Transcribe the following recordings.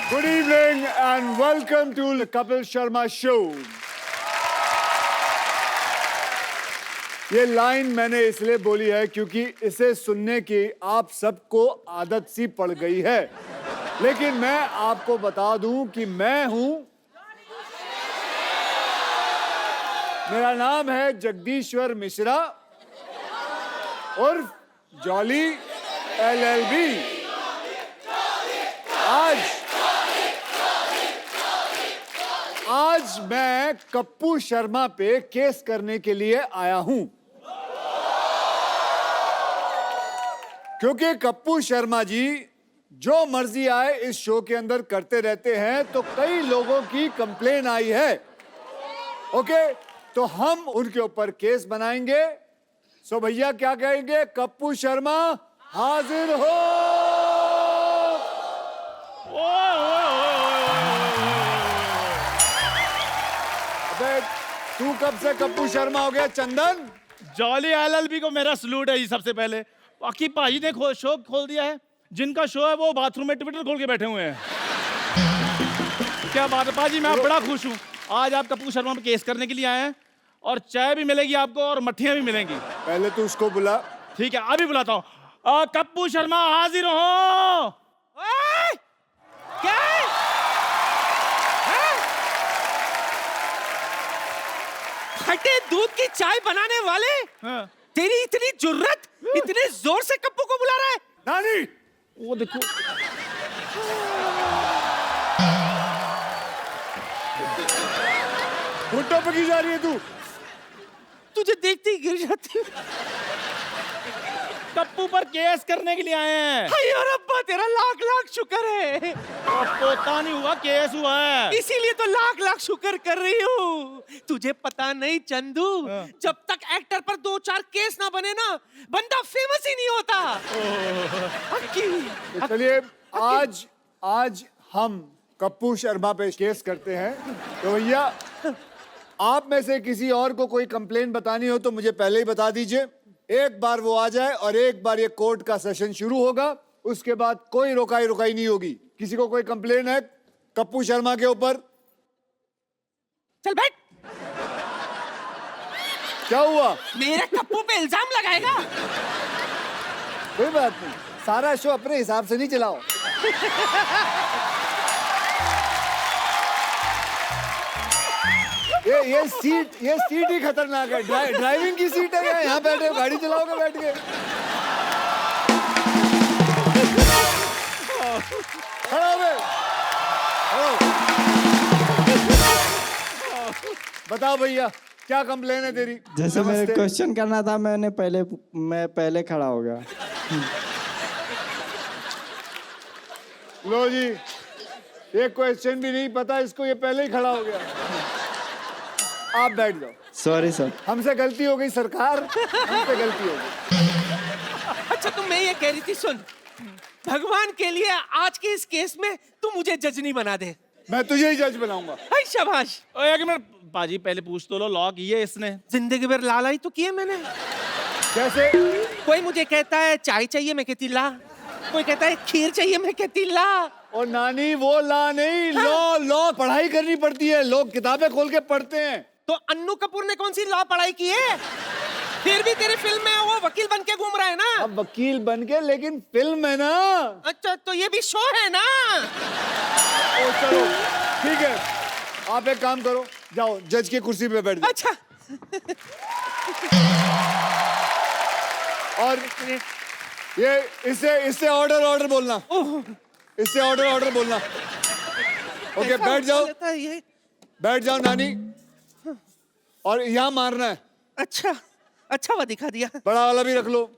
Good evening and welcome to the Kapil Sharma Show. ये line मैंने इसलिए बोली है क्योंकि इसे सुनने की आप सबको आदत सी पड़ गई है, लेकिन मैं आपको बता दूं कि मैं हूं, मेरा नाम है जगदीश्वर मिश्रा उर्फ जॉली LLB। आज मैं कप्पू शर्मा पे केस करने के लिए आया हूं, क्योंकि कप्पू शर्मा जी जो मर्जी आए इस शो के अंदर करते रहते हैं, तो कई लोगों की कंप्लेन आई है। ओके, तो हम उनके ऊपर केस बनाएंगे। सो भैया क्या कहेंगे? कप्पू शर्मा हाजिर हो। अबे तू कब से कप्पू शर्मा हो गया चंदन? जॉली LLB को मेरा सलूट है जी। सबसे पहले बाकी पाजी ने शो खोल दिया है। जिनका शो है वो बाथरूम में ट्विटर खोल के बैठे हुए हैं। क्या बात है पाजी, मैं बड़ा खुश हूँ। आज आप कप्पू शर्मा पे केस करने के लिए आए हैं और चाय भी मिलेगी आपको और मट्ठियाँ भी मिलेंगी। पहले तू उसको बुला। ठीक है, अभी बुलाता हूँ। कप्पू शर्मा हाजिर हो। क्या? खट्टे दूध की चाय बनाने वाले, हाँ। तेरी इतनी जुर्रत, इतने जोर से कप्पू को बुला रहा है? नानी, वो देखो, घुटनों पे की जा रही है तू? तुझे देखते ही गिर जाती। कप्पू पर केस करने के लिए आए हैं। हाय और अब्बा, तेरा लाख लाख शुक्र है। पोता नहीं हुआ, केस हुआ है। इसीलिए तो लाख लाख शुक्र कर रही हूँ। तुझे पता नहीं चंदू, जब तक एक्टर पर 2-4 केस ना बने ना, बंदा फेमस ही नहीं होता। तो चलिए आज हम कप्पू शर्मा पे केस करते हैं। तो भैया आप में से किसी और को कोई कंप्लेन बतानी हो तो मुझे पहले ही बता दीजिए। एक बार वो आ जाए और एक बार ये कोर्ट का सेशन शुरू होगा, उसके बाद कोई रोकाई नहीं होगी। किसी को कोई कंप्लेन है कप्पू शर्मा के ऊपर? चल बैठ। क्या हुआ? मेरे कप्पू पे इल्जाम लगाएगा? कोई बात नहीं, सारा शो अपने हिसाब से नहीं चलाओ। ये सीट ही खतरनाक है। ड्राइविंग की सीट है क्या? यहाँ बैठे गाड़ी चलाओगे बैठ के? खड़ा हो गए? बताओ भैया, क्या कंप्लेन है तेरी? जैसे मेरे क्वेश्चन करना था, मैं पहले खड़ा हो गया। लो जी, ये क्वेश्चन भी नहीं पता इसको, ये पहले ही खड़ा हो गया। आप बैठ जाओ। Sorry sir. हमसे गलती हो गई सरकार, हमसे गलती हो गई। अच्छा, तो मैं ये कह रही थी, सुन, भगवान के लिए आज के इस केस में तू मुझे जज नहीं बना दे। मैं तुझे ही जज बनाऊंगा। हाय शाबाश। एक मिनट पाजी, पहले पूछ तो लो, लॉ की है इसने? जिंदगी भर लालाई तो किए मैंने। कैसे? कोई मुझे कहता है चाय चाहिए, मैं कहती ला। कोई कहता है खीर चाहिए, मैं कहती ला। और नानी, वो ला नहीं, लॉ पढ़ाई करनी पड़ती है। लोग किताबें खोल के पढ़ते हैं। तो अन्नू कपूर ने कौन सी लॉ पढ़ाई की है? फिर भी तेरी फिल्म में वो वकील बन के घूम रहा है ना। अब वकील बन के, लेकिन फिल्म है ना। अच्छा, तो ये भी शो है ना। ओ चलो ठीक है, आप एक काम करो, जाओ जज की कुर्सी पे बैठ जाओ। अच्छा। और ये इससे ऑर्डर बोलना। इससे ऑर्डर बोलना। ओके, बैठ जाओ। बैठ जाओ नानी, और यहाँ मारना है। अच्छा वो दिखा दिया। बड़ा वाला भी रख लो।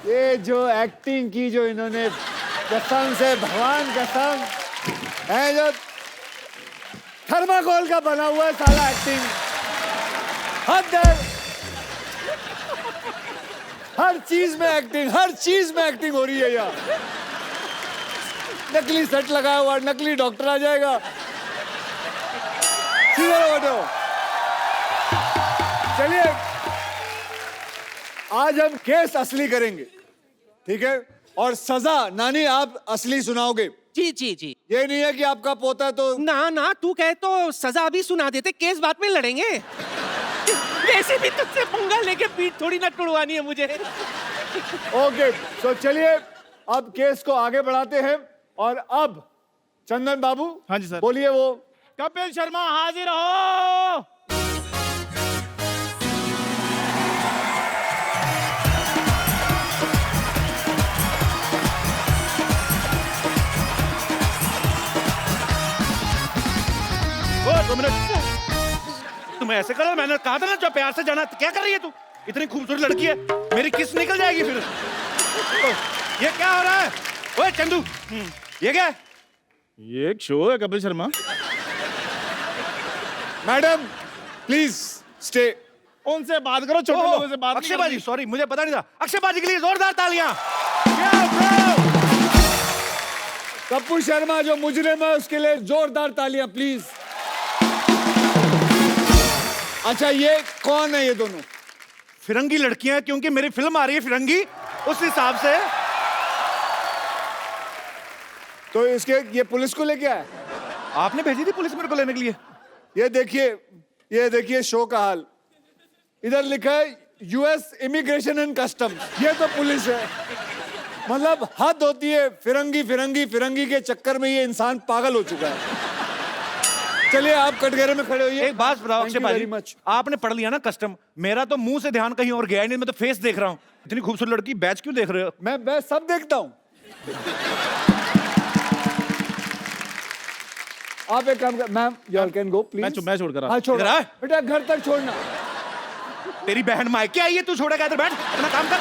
ये जो एक्टिंग की जो इन्होंने, कसम से भगवान कसम है, जो थर्माकोल का बना हुआ है साला एक्टिंग। हद है। हर चीज में एक्टिंग हो रही है यार। नकली सेट लगाया हुआ, नकली डॉक्टर आ जाएगा। चलिए आज हम केस असली करेंगे, ठीक है? और सजा नानी आप असली सुनाओगे। जी जी जी। ये नहीं है कि आपका पोता है तो ना ना, तू कहे तो सजा भी सुना देते, केस बाद में लड़ेंगे। वैसे भी तुझसे पंगा लेके पीठ थोड़ी ना टुड़वानी है मुझे। ओके। तो चलिए अब केस को आगे बढ़ाते हैं और अब चंदन बाबू, हाँ जी सर। बोलिए वो। कपिल शर्मा हाजिर हो। वो 2 मिनट, तुम ऐसे करो, मैंने कहा था ना जो प्यार से जाना। क्या कर रही है तू? इतनी खूबसूरत लड़की है, मेरी किस निकल जाएगी फिर। ये क्या हो रहा है? ओए चंदू, ये क्या है? ये एक शो है Kapil Sharma. Madam please stay. उनसे बात करो, छोटे लोगों से बात। अक्षय बाजी, सॉरी मुझे पता नहीं था। अक्षय बाजी के लिए जोरदार तालियां। Yeah, bro! कपूर शर्मा जो मुजरिम है उसके लिए जोरदार तालियां प्लीज। अच्छा ये कौन है ये दोनों? फिरंगी लड़कियां, क्योंकि मेरी फिल्म आ रही है फिरंगी, उस हिसाब से। तो इसके ये पुलिस को लेके आया। आपने भेजी थी पुलिस मेरे को लेने के लिए। ये देखिए शो का हाल। इधर लिखा है यूएस इमिग्रेशन एंड कस्टम, ये तो पुलिस है। मतलब हद होती है। फिरंगी फिरंगी फिरंगी के चक्कर में ये इंसान पागल हो चुका है। चलिए आप कटघरे में खड़े होइए। एक बात बताओ अक्षय वेरी बाजी, मच। आपने पढ़ लिया ना कस्टम, मेरा तो मुंह से ध्यान कहीं और गया ही नहीं, मैं तो फेस देख रहा हूँ। इतनी खूबसूरत लड़की, बैच क्यों देख रहे हो? मैं सब देखता हूँ। आप एक काम कर, ma'am you can go please. मैं छोड़कर आ। हाँ छोड़ इधर आ। बेटा, घर तक छोड़ना। तेरी बहन मायके आई है, तू छोड़ेगा? इधर बैठ, अपना काम कर।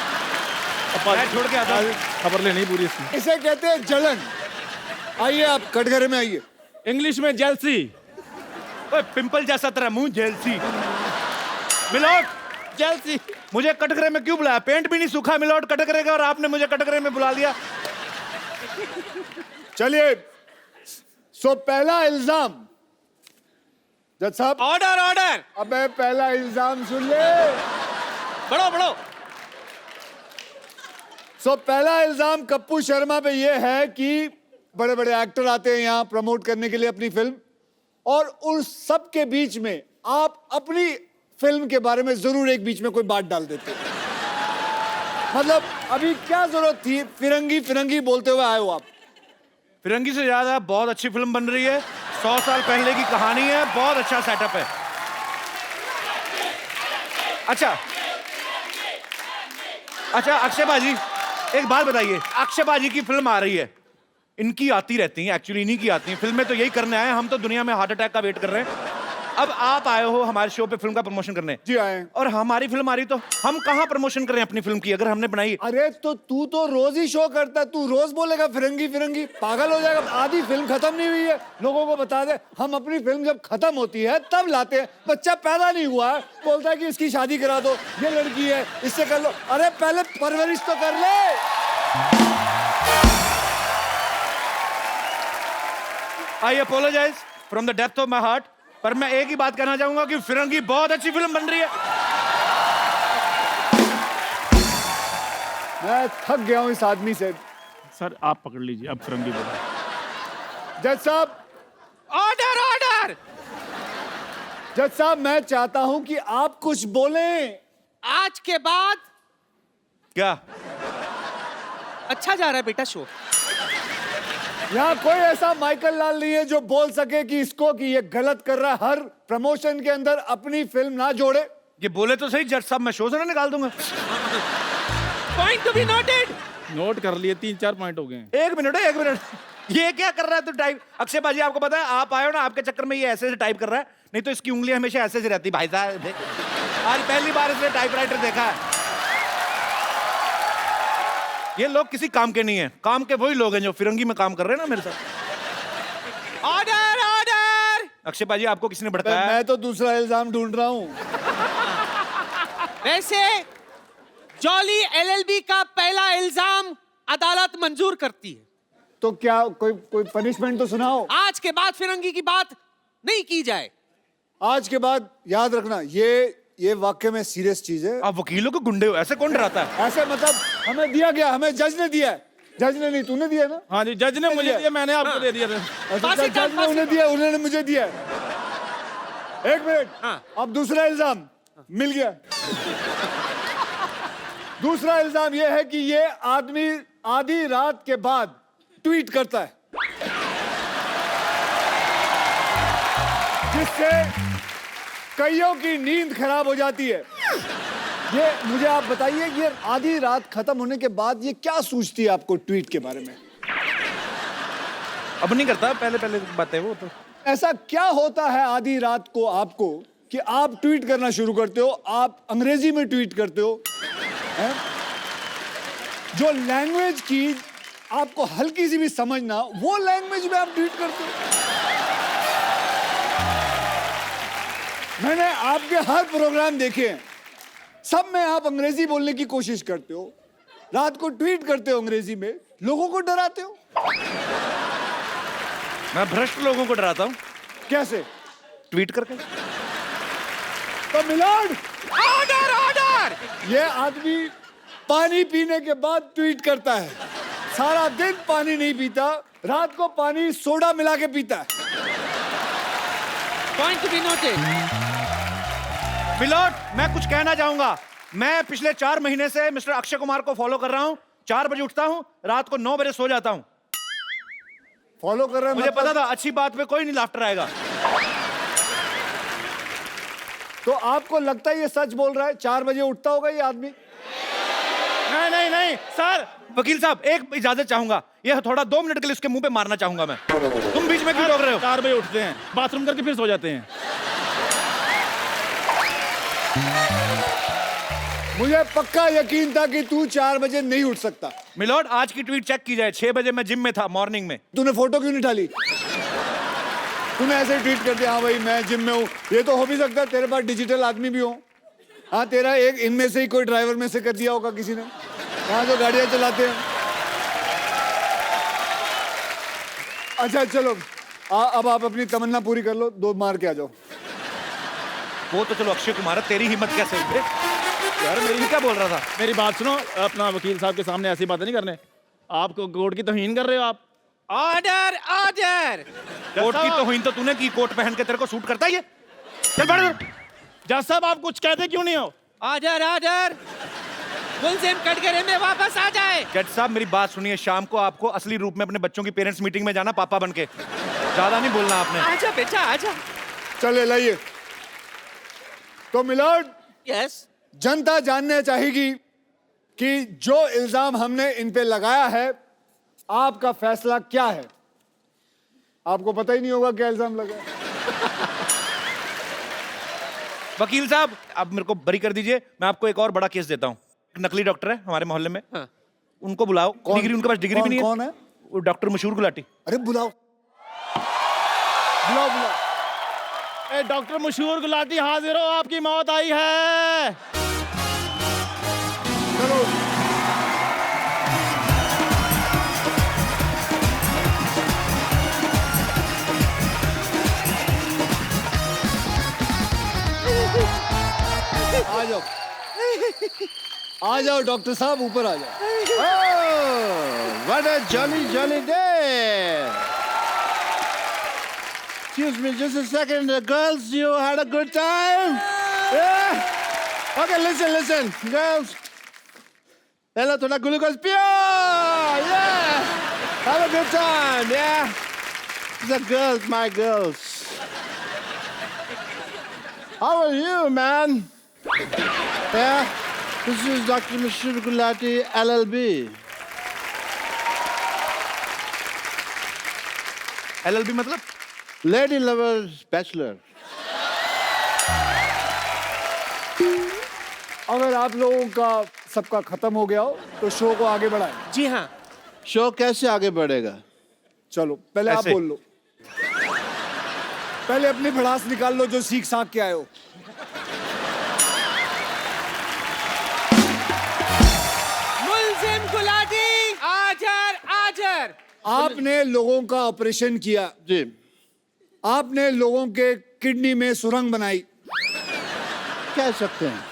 मैं छोड़ के आता हूँ। खबर लेनी पूरी इसकी। इसे कहते हैं जलन। आइए आप कटघरे में आइए। इंग्लिश में जेलसी। ओए पिंपल जैसा तेरा मुंह, जेलसी। मिलोट, जेलसी। मुझे कटघरे में क्यों बुलाया? पेंट भी नहीं सूखा मिलोट कटघरे का, और आपने मुझे कटघरे में बुला लिया। चलिए सो पहला इल्जाम। जज साहब ऑर्डर ऑर्डर। अबे पहला इल्जाम सुन ले। बढ़ो बढ़ो। सो पहला इल्जाम कप्पू शर्मा पे ये है कि बड़े बड़े एक्टर आते हैं यहाँ प्रमोट करने के लिए अपनी फिल्म, और उन सब के बीच में आप अपनी फिल्म के बारे में जरूर एक बीच में कोई बात डाल देते। मतलब अभी क्या जरूरत थी फिरंगी फिरंगी बोलते हुए आए हो आप? फिरंगी से ज्यादा बहुत अच्छी फिल्म बन रही है, 100 साल पहले की कहानी है, बहुत अच्छा सेटअप है। अच्छा अक्षय बाजी, एक बात बताइए, अक्षय बाजी की फिल्म आ रही है, इनकी आती रहती है, एक्चुअली इन्हीं की आती है फिल्में, तो यही करने आए हैं हम, तो दुनिया में हार्ट अटैक का वेट कर रहे हैं। अब आप आए हो हमारे शो पे फिल्म का प्रमोशन करने। जी आए हैं। और हमारी फिल्म आ रही, तो हम कहाँ प्रमोशन करें अपनी फिल्म की, अगर हमने बनाई? अरे तो तू तो रोज ही शो करता है, तू रोज बोलेगा फिरंगी फिरंगी, पागल हो जाएगा। आधी फिल्म खत्म नहीं हुई है, लोगों को बता दे। हम अपनी फिल्म जब खत्म होती है तब लाते हैं। बच्चा पैदा नहीं हुआ है, बोलता है कि इसकी शादी करा दो, ये लड़की है इससे कर लो। अरे पहले परवरिश तो कर ले। I apologise from the depth of my heart, पर मैं एक ही बात कहना चाहूंगा कि फिरंगी बहुत अच्छी फिल्म बन रही है। मैं थक गया हूं इस आदमी से। सर आप पकड़ लीजिए, अब फिरंगी बोलो। जज साहब, ऑर्डर ऑर्डर। जज साहब मैं चाहता हूं कि आप कुछ बोलें। आज के बाद क्या? अच्छा जा रहा है बेटा शो। यहाँ कोई ऐसा माइकल लाल नहीं है जो बोल सके कि इसको कि ये गलत कर रहा है, हर प्रमोशन के अंदर अपनी फिल्म ना जोड़े। ये बोले तो सही जज साहब, मैं शो से ना निकाल दूंगा। Point to be noted. Note कर लिए, 3-4 पॉइंट हो गए। एक मिनट, ये क्या कर रहा है तू टाइप? अक्षय बाजी आपको पता है, आप आए हो ना, आपके चक्कर में ये ऐसे से टाइप कर रहा है, नहीं तो इसकी उंगलियां हमेशा ऐसे से रहती। भाई साहब आज पहली बार इसने टाइपराइटर देखा है। ये लोग किसी काम के नहीं है, काम के वही लोग हैं जो फिरंगी में काम कर रहे हैं ना मेरे साथ। Order order. अक्षय बाजी आपको किसने भड़काया? मैं तो दूसरा इल्जाम ढूंढ रहा हूँ। वैसे जॉली एलएलबी का पहला इल्जाम अदालत मंजूर करती है। तो क्या कोई पनिशमेंट तो सुनाओ। आज के बाद फिरंगी की बात नहीं की जाए। आज के बाद याद रखना, ये वाकई में सीरियस चीज है। आप वकीलों को गुंडे हो, ऐसे कौन डराता है? ऐसे मतलब हमें दिया गया, हमें जज ने दिया है जज ने नहीं, तूने दिया ना? हाँ जी, जज ने मुझे दिया, मैंने आपको दे दिया था। अच्छा, पास इट जज डाउन, ने उन्हें दिया, उन्होंने मुझे दिया। एक मिनट, हाँ। अब दूसरा इल्जाम मिल गया। दूसरा इल्जाम यह है कि ये आदमी आधी रात के बाद ट्वीट करता है, जिससे कईयों की नींद खराब हो जाती है। ये मुझे आप बताइए, ये आधी रात खत्म होने के बाद ये क्या सूझती है आपको ट्वीट के बारे में? अब नहीं करता, पहले पहले बात है वो तो। ऐसा क्या होता है आधी रात को आपको कि आप ट्वीट करना शुरू करते हो? आप अंग्रेजी में ट्वीट करते हो, हैं? जो लैंग्वेज की आपको हल्की सी भी समझ ना, वो लैंग्वेज में आप ट्वीट करते हो। मैंने आपके हर प्रोग्राम देखे हैं, सब में आप अंग्रेजी बोलने की कोशिश करते हो, रात को ट्वीट करते हो अंग्रेजी में, लोगों को डराते हो। मैं भ्रष्ट लोगों को डराता हूँ कैसे? ट्वीट करके। तो मिलोड, ऑर्डर ऑर्डर। ये आदमी पानी पीने के बाद ट्वीट करता है, सारा दिन पानी नहीं पीता, रात को पानी सोडा मिला के पीता है। Point to be noted. Milord, मैं कुछ कहना चाहूंगा। मैं पिछले 4 महीने से मिस्टर अक्षय कुमार को फॉलो कर रहा हूँ। 4 बजे उठता हूँ, रात को 9 बजे सो जाता हूँ। फॉलो कर रहे हैं मुझे मतलब? पता था अच्छी बात पे कोई नहीं लाफ्टर आएगा। तो आपको लगता है ये सच बोल रहा है? 4 बजे उठता होगा ये आदमी? नहीं नहीं नहीं सर, वकील साहब एक इजाजत चाहूंगा। ये थोड़ा 2 मिनट के लिए उसके मुंह पे मारना चाहूंगा मैं। तुम बीच में क्यों रोक रहे हो? 4 बजे उठते हैं, बाथरूम करके फिर सो जाते हैं। मुझे पक्का यकीन था कि तू 4 बजे नहीं उठ सकता। मिलोड, आज की ट्वीट चेक की जाए। 6 बजे मैं जिम में था मॉर्निंग में। तूने फोटो क्यों नहीं डाली? तूने ऐसे ही ट्वीट कर दिया, हाँ भाई मैं जिम में हूँ। ये तो हो भी सकता है तेरे पास डिजिटल आदमी भी हो। हाँ, तेरा एक इनमें से ही कोई ड्राइवर में से कर दिया होगा किसी ने, यहाँ जो गाड़ियाँ चलाते हैं। अच्छा चलो, अब आप अपनी तमन्ना पूरी कर लो, 2 मार के आ जाओ। वो तो चलो अक्षय कुमार है, तेरी हिम्मत कैसे हुई बे? यार मेरी क्या बोल रहा था? मेरी बात सुनो, अपना वकील साहब के सामने ऐसी बातें नहीं करने। आपको कोर्ट की तौहीन कर रहे हो आप। Order order. कोट की तौहीन तो तूने की, कोट पहन के तेरे को सूट करता है ये? चल बढ़ इधर। जज साहब, आप कुछ कहते क्यों नहीं हो? Order order. मुलजिम कटघरे में वापस आ जाए। जज साहब मेरी बात सुनिए, शाम को आपको असली रूप में अपने बच्चों की पेरेंट्स मीटिंग में जाना, पापा बन के। ज्यादा नहीं बोलना आपने। आजा बेटा आजा। चले लाइए। तो मिलोड, यस। जनता जानना चाहेगी कि जो इल्जाम हमने इन पे लगाया है, आपका फैसला क्या है? आपको पता ही नहीं होगा क्या इल्जाम लगा है। वकील साहब अब मेरे को बरी कर दीजिए। मैं आपको एक और बड़ा केस देता हूँ। नकली डॉक्टर है हमारे मोहल्ले में, हाँ। उनको बुलाओ। डिग्री उनके पास डिग्री भी नहीं है। कौन है? वो डॉक्टर मशहूर गुलाटी। अरे बुलाओ बुलाओ बुलाओ। ए, डॉक्टर मशहूर गुलाटी हाजिर हो, आपकी मौत आई है। चलो आ जाओ, आ जाओ डॉक्टर साहब, ऊपर आ जाओ। Oh, what a jolly, jolly day! Excuse me, just a second. Girls, you had a good time? Yeah? Okay, listen, girls. Hello to the glucose pure! Yeah! Have a good time, yeah? The girls, my girls. How are you, man? Yeah? This is Dr. Mishir Gulati, LLB. LLB मतलब? Lady Lovers Bachelor. अगर आप लोगों का सबका खत्म हो गया हो तो शो को आगे बढ़ाएं। जी हाँ। शो कैसे आगे बढ़ेगा? चलो पहले आप ऐसे। बोल लो, पहले अपनी भड़ास निकाल लो जो सीख साख के आए हो। मुलजिम गुलाटी आजर आजर। आपने लोगों का ऑपरेशन किया, जी। आपने लोगों के किडनी में सुरंग बनाई, कह सकते हैं।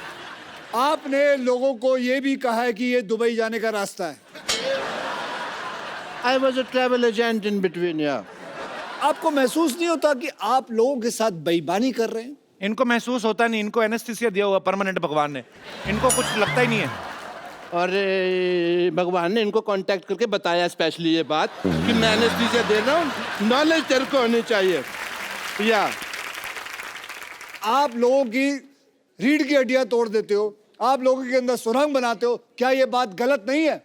आपने लोगों को यह भी कहा है कि ये दुबई जाने का रास्ता है। I was a travel agent in between, yeah. आपको महसूस नहीं होता कि आप लोगों के साथ बेईमानी कर रहे हैं? इनको महसूस होता नहीं, इनको एनेस्थीसिया दिया हुआ परमानेंट भगवान ने, इनको कुछ लगता ही नहीं है। और भगवान ने इनको कांटेक्ट करके बताया स्पेशली ये बात कि मैं एनेस्थीसिया दे रहा हूँ, नॉलेज तेरे को होनी चाहिए। या आप लोगों की रीढ़ की हड्डियां तोड़ देते हो, आप लोगों के अंदर सुरंग बनाते हो, क्या ये बात गलत नहीं है?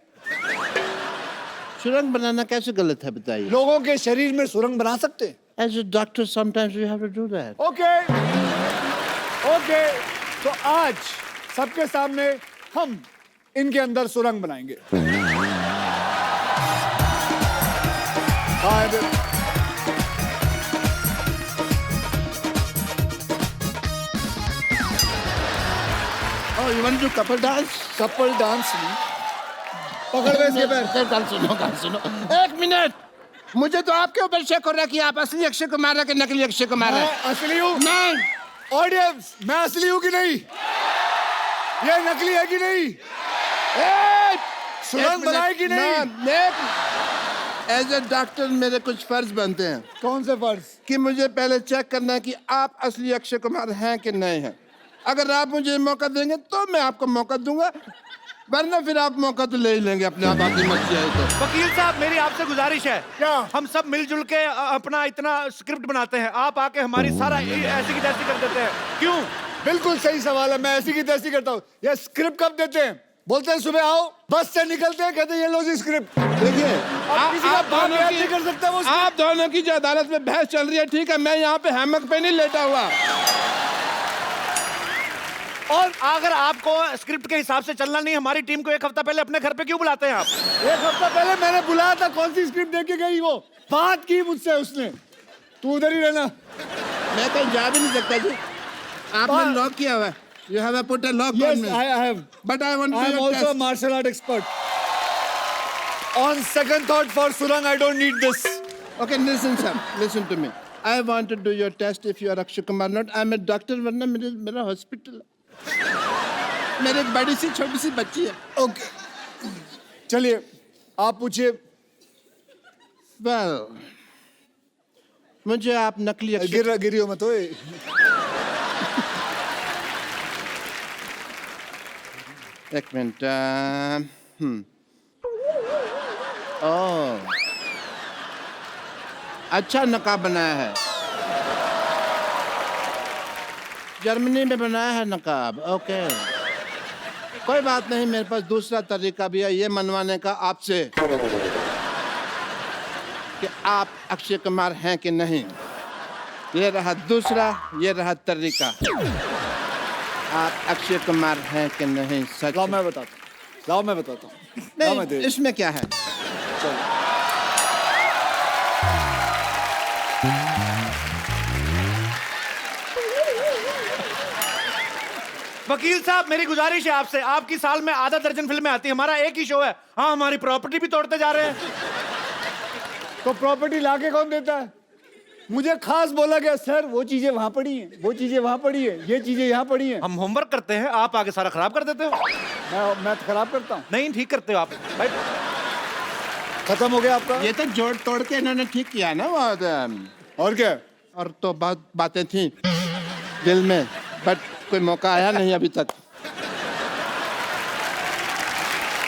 सुरंग बनाना कैसे गलत है बताइए? लोगों के शरीर में सुरंग बना सकते हैं। As a doctor, sometimes we have to do that. Okay okay, तो आज सबके सामने हम इनके अंदर सुरंग बनाएंगे। हाँ, Oh, you want to do couple dance? Couple dance नहीं, पकड़ गए इसके पैर। गल सुनो। एक मिनट, मुझे तो आपके ऊपर शक हो रहा है कि आप असली अक्षय कुमार है कि नकली अक्षय कुमार है। मैं असली हूँ। नहीं, ऑडियंस, मैं असली हूँ कि नहीं? ये नकली है कि नहीं? सुरंग बनाए कि नहीं? एज ए डॉक्टर मेरे कुछ फर्ज बनते हैं कौन से फर्ज? कि मुझे पहले चेक करना है कि आप असली अक्षय कुमार हैं कि नहीं हैं। अगर आप मुझे मौका देंगे तो मैं आपको मौका दूंगा, वरना फिर आप मौका तो ले ही लेंगे अपने आप, आपकी मर्जी है तो। वकील साहब, मेरी आपसे गुजारिश है, क्या? हम सब मिलजुल के अपना इतना स्क्रिप्ट बनाते हैं, आप आके हमारी सारा ऐसी की तैसी कर देते हैं, क्यों? बिल्कुल सही सवाल है, मैं ऐसी की तैसी करता हूँ। ये स्क्रिप्ट कब देते हैं? बोलते हैं सुबह आओ, बस से निकलते हैं, कहते हैं ये लो जी स्क्रिप्ट। देखिए, किसी का बाप याद नहीं कर सकता वो script। आप दोनों की जो अदालत में बहस चल रही है, ठीक है, मैं यहाँ पे हैमक पे नहीं लेटा हुआ। और अगर आपको स्क्रिप्ट के हिसाब से चलना नहीं, हमारी टीम को एक हफ्ता पहले अपने घर पे क्यों बुलाते हैं आप? एक हफ्ता पहले मैंने बुलाया था, कौन सी स्क्रिप्ट देख के गई? वो बात की मुझसे उसने, तू उधर ही रहना। मैं कहीं जा भी नहीं सकता जी, आपने लॉक किया हुआ है। You have put a lock Yes, on me. I have. But I want to I am do your also a test. martial art expert. On second thought, for Surang, I don't need this. Okay, listen, sir. Listen to me. I want to do your test if you are Akshay Kumar not. I'm a doctor, वरना मेरा hospital है। मेरे एक बड़ी सी छोटी सी बच्ची है। Okay. चलिए, आप पूछिए। Well, मुझे आप नकली अक्षय गिरी हो मत ओए। एक मिनट। ओह, अच्छा नकाब बनाया है, जर्मनी में बनाया है नकाब। ओके, कोई बात नहीं, मेरे पास दूसरा तरीका भी है ये मनवाने का आपसे कि आप अक्षय कुमार हैं कि नहीं। ये रहा दूसरा, ये रहा तरीका। आप अक्षय कुमार हैं कि नहीं? सच? लाओ मैं बताता हूँ, लाओ मैं बताता हूँ। लाओ मैं नहीं, दे- इसमें क्या है? वकील साहब, मेरी गुजारिश है आपसे, आपकी साल में आधा दर्जन फिल्में आती हैं, हमारा एक ही शो है। हाँ, हमारी प्रॉपर्टी भी तोड़ते जा रहे हैं। तो प्रॉपर्टी लाके कौन देता है? मुझे खास बोला गया, सर वो चीजें वहां पड़ी हैं, वो चीजें वहां पड़ी हैं, ये चीजें यहाँ पड़ी हैं। हम होमवर्क करते हैं, आप आगे सारा खराब कर देते हो। मैं खराब करता हूँ? नहीं, ठीक करते हो आप। भाई, खत्म हो गया आपका? ये तो जोड़ तोड़ के इन्होंने ठीक किया ना वो और क्या? और तो बहुत बातें थी दिल में, बट कोई मौका आया नहीं अभी तक।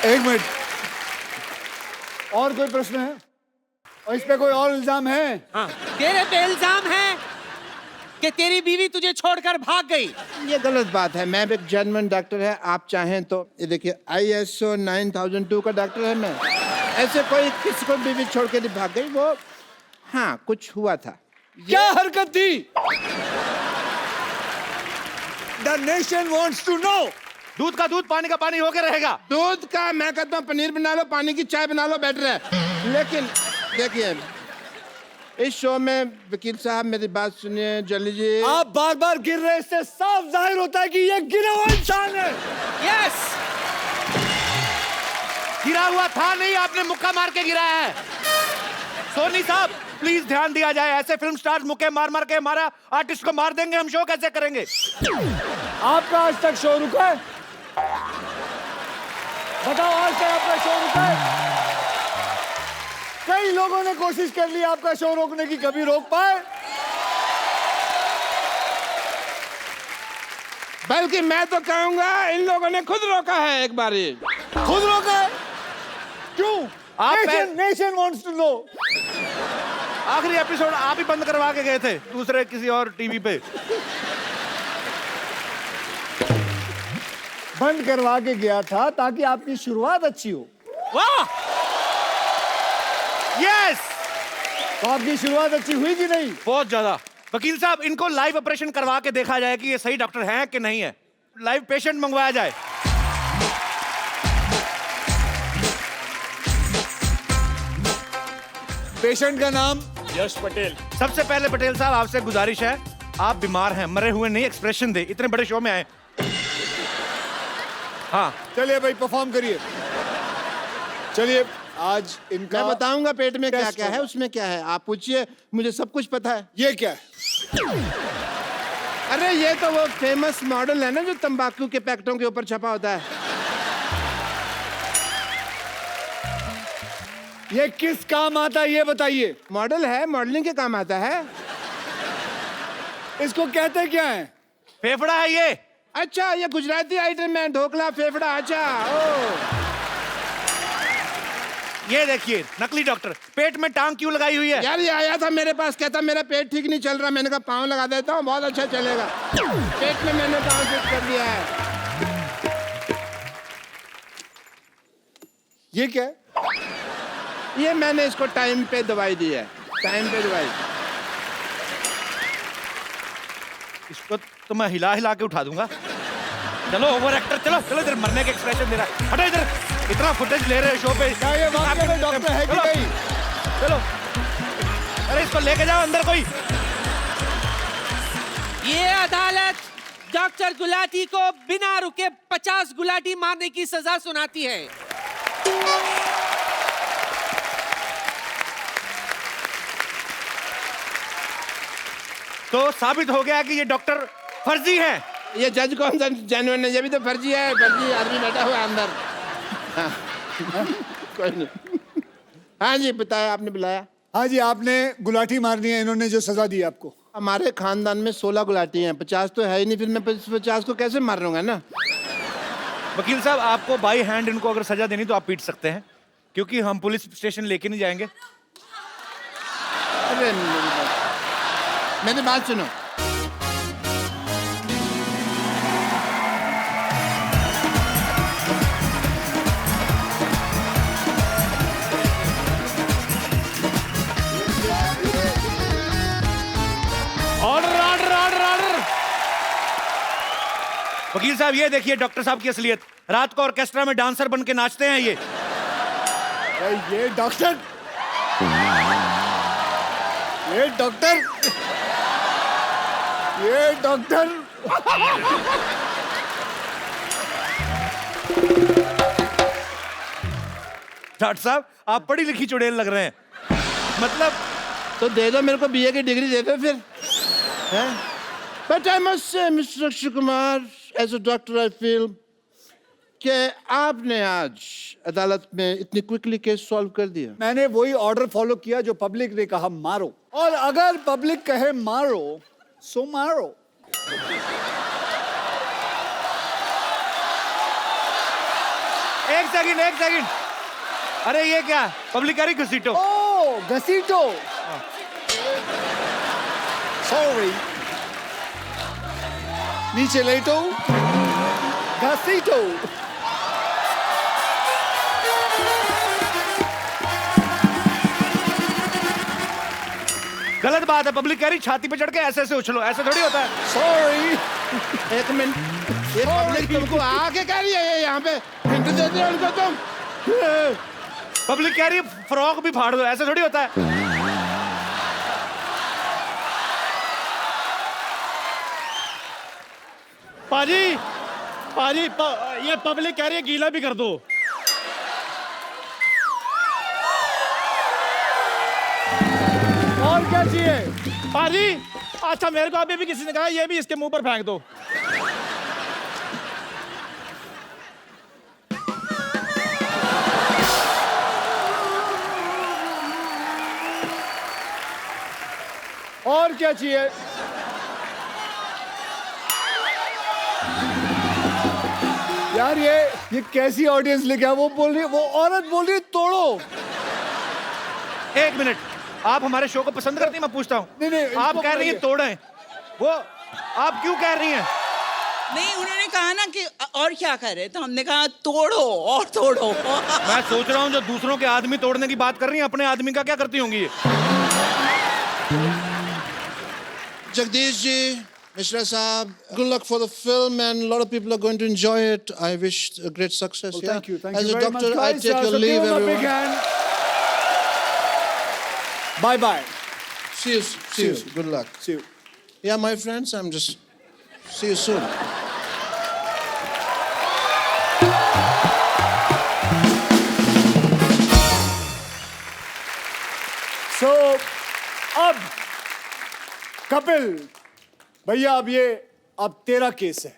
एक मिनट, और कोई प्रश्न है? और इस पे कोई और इल्जाम है? तेरे पे इल्जाम है कि तेरी बीवी तुझे छोड़कर भाग गई। ये गलत बात है, मैं भी एक जर्मन डॉक्टर है, आप चाहें तो ये देखिए ISO 9002 का डॉक्टर है मैं। ऐसे कोई किसी को बीवी छोड़ के नहीं भाग गई, वो हाँ कुछ हुआ था। क्या हरकत थी? The nation wants to know. दूध का दूध, पानी का पानी होके रहेगा। दूध का मैं कहता हूँ पनीर बना लो, पानी की चाय बना लो, बेटर है। लेकिन देखिए, इस शो में वकील साहब मेरी बात सुनिए जल्दी जी। आप बार बार गिर रहे, इससे साफ जाहिर होता है कि ये गिरा हुआ इंसान है। यस, गिरा हुआ था नहीं, आपने मुक्का मार के गिराया है। सोनी साहब, प्लीज ध्यान दिया जाए, ऐसे फिल्म स्टार्स मुक्के मार मार के हमारा आर्टिस्ट को मार देंगे, हम शो कैसे करेंगे? आपका आज तक शो रुका है? बताओ, आज तक आपका शो रुका है? कई लोगों ने कोशिश कर ली आपका शो रोकने की, कभी रोक पाए? बल्कि मैं तो कहूंगा इन लोगों ने खुद रोका है एक बारी। खुद रोका है? क्यों? आप नेशन वांट्स टू नो। आखिरी एपिसोड आप ही बंद करवा के गए थे दूसरे किसी और टीवी पे। बंद करवा के गया था ताकि आपकी शुरुआत अच्छी हो। वाह! यस, तो आपकी शुरुआत अच्छी हुई कि नहीं? बहुत ज्यादा। वकील साहब, इनको लाइव ऑपरेशन करवा के देखा जाए कि ये सही डॉक्टर है कि नहीं है। लाइव पेशेंट मंगवाया जाए। पेशेंट का नाम? यश पटेल। सबसे पहले पटेल साहब, आपसे गुजारिश है, आप बीमार हैं, मरे हुए नहीं, एक्सप्रेशन दे, इतने बड़े शो में आए। हाँ, चलिए भाई, परफॉर्म करिए। चलिए, आज इनका मैं बताऊंगा पेट में क्या टेस्ट क्या है, होगा। उसमें क्या है। आप पूछिए, मुझे सब कुछ पता है। ये क्या है? अरे ये तो वो फेमस मॉडल है ना जो तंबाकू के पैकेटों के ऊपर छपा होता है। ये किस काम आता है ये बताइए। मॉडल है, मॉडलिंग के काम आता है। इसको कहते क्या है? फेफड़ा है ये। अच्छा, ये गुजराती आइटम है, ढोकला फेफड़ा। अच्छा, ओ ये देखिए, नकली डॉक्टर पेट में टांग क्यों लगाई हुई है? यार, ये आया था मेरे पास, कहता मेरा पेट ठीक नहीं चल रहा। मैंने कहा पाँव लगा देता हूँ, बहुत अच्छा चलेगा। पेट में मैंने पाँव फिट कर दिया है। ये क्या है? ये मैंने इसको टाइम पे दवाई दी है, टाइम पे दवाई। इसको तो मैं हिला हिला के उठा दूंगा। चलो ओवर एक्टर, चलो चलो, इधर मरने के एक्सप्रेशन दे रहा है। हटो इधर, इतना फुटेज ले रहे हो शो पे। क्या ये वाकई में डॉक्टर है कि चलो, नहीं? चलो, अरे इसको लेके जाओ अंदर कोई। ये अदालत डॉक्टर गुलाटी को बिना रुके 50 गुलाटी मारने की सजा सुनाती है। तो साबित हो गया कि ये डॉक्टर फर्जी है। ये जज कौन सा जेन्युइन है? ये भी तो फर्जी है, फर्जी आदमी बैठा हुआ है अंदर। हाँ। कोई नहीं। हाँ जी, बताया, आपने बुलाया। हाँ जी, आपने गुलाटी मारनी है, इन्होंने जो सजा दी आपको। हमारे खानदान में 16 गुलाटी हैं, 50 तो है ही नहीं, फिर मैं 50 को कैसे मार लूंगा ना। वकील साहब, आपको बाई हैंड इनको अगर सजा देनी तो आप पीट सकते हैं, क्योंकि हम पुलिस स्टेशन लेके नहीं जाएंगे। अरे मेरी बात सुनो। Order order order order. वकील साहब, ये देखिए डॉक्टर साहब की असलियत। रात को ऑर्केस्ट्रा में डांसर बन के नाचते हैं ये। ये डॉक्टर, ये डॉक्टर, ये डॉक्टर। डॉक्टर साहब, आप पढ़ी लिखी चुड़ैल लग रहे हैं। मतलब तो दे दो मेरे को, बीए की डिग्री दे दो फिर। But I must say mister Akshay Kumar, as a doctor I feel कि आपने आज अदालत में इतनी क्विकली केस सॉल्व कर दिया। मैंने वही ऑर्डर फॉलो किया जो पब्लिक ने कहा मारो, और अगर पब्लिक कहे मारो सो मारो। एक सेकंड, एक सेकंड। अरे ये क्या, पब्लिकारी घसीटो। ओ घसीटो, सॉरी, नीचे लेटो, घसीटो। गलत बात है, पब्लिक कह रही छाती पे चढ़ के ऐसे ऐसे उछलो, ऐसे थोड़ी होता है। सॉरी, एक मिनट, ये पब्लिक तुमको आके कह रही है, ये यहाँ पे हिंट दे दिया उनको तुम। पब्लिक कह रही है फ्रॉक भी फाड़ दो, ऐसे थोड़ी होता है। पाजी, ये पब्लिक कह रही है गीला भी कर दो। और क्या चाहिए? पाजी, अच्छा मेरे को अभी भी किसी ने कहा ये भी इसके मुंह पर फेंक दो। और क्या चाहिए? यार ये कैसी ऑडियंस लेके आ? वो बोल रही है, वो औरत बोल रही है तोड़ो। एक मिनट, आप हमारे शो को पसंद करती हैं? मैं पूछता हूँ। नहीं, नहीं, आप इसको कह रही हैं बताइए। तोड़ें, वो आप क्यों कह रही हैं? नहीं, उन्होंने कहा ना कि और क्या करे, तो हमने कहा तोड़ो और तोड़ो। मैं सोच रहा हूँ जो दूसरों के आदमी तोड़ने की बात कर रही हैं, अपने आदमी का क्या करती होंगी ये? Jagdish ji, Mishra Saab, good luck for the film, and a lot of people are going to enjoy it. I wish a great success. Well, yeah? thank you As a very doctor, much, I guys. take your So leave, give him a big everyone. hand. Bye bye. See you. See you. Good luck. See you. Yeah, my friends, I'm just. See you soon. So अब कपिल भैया, अब तेरा case है।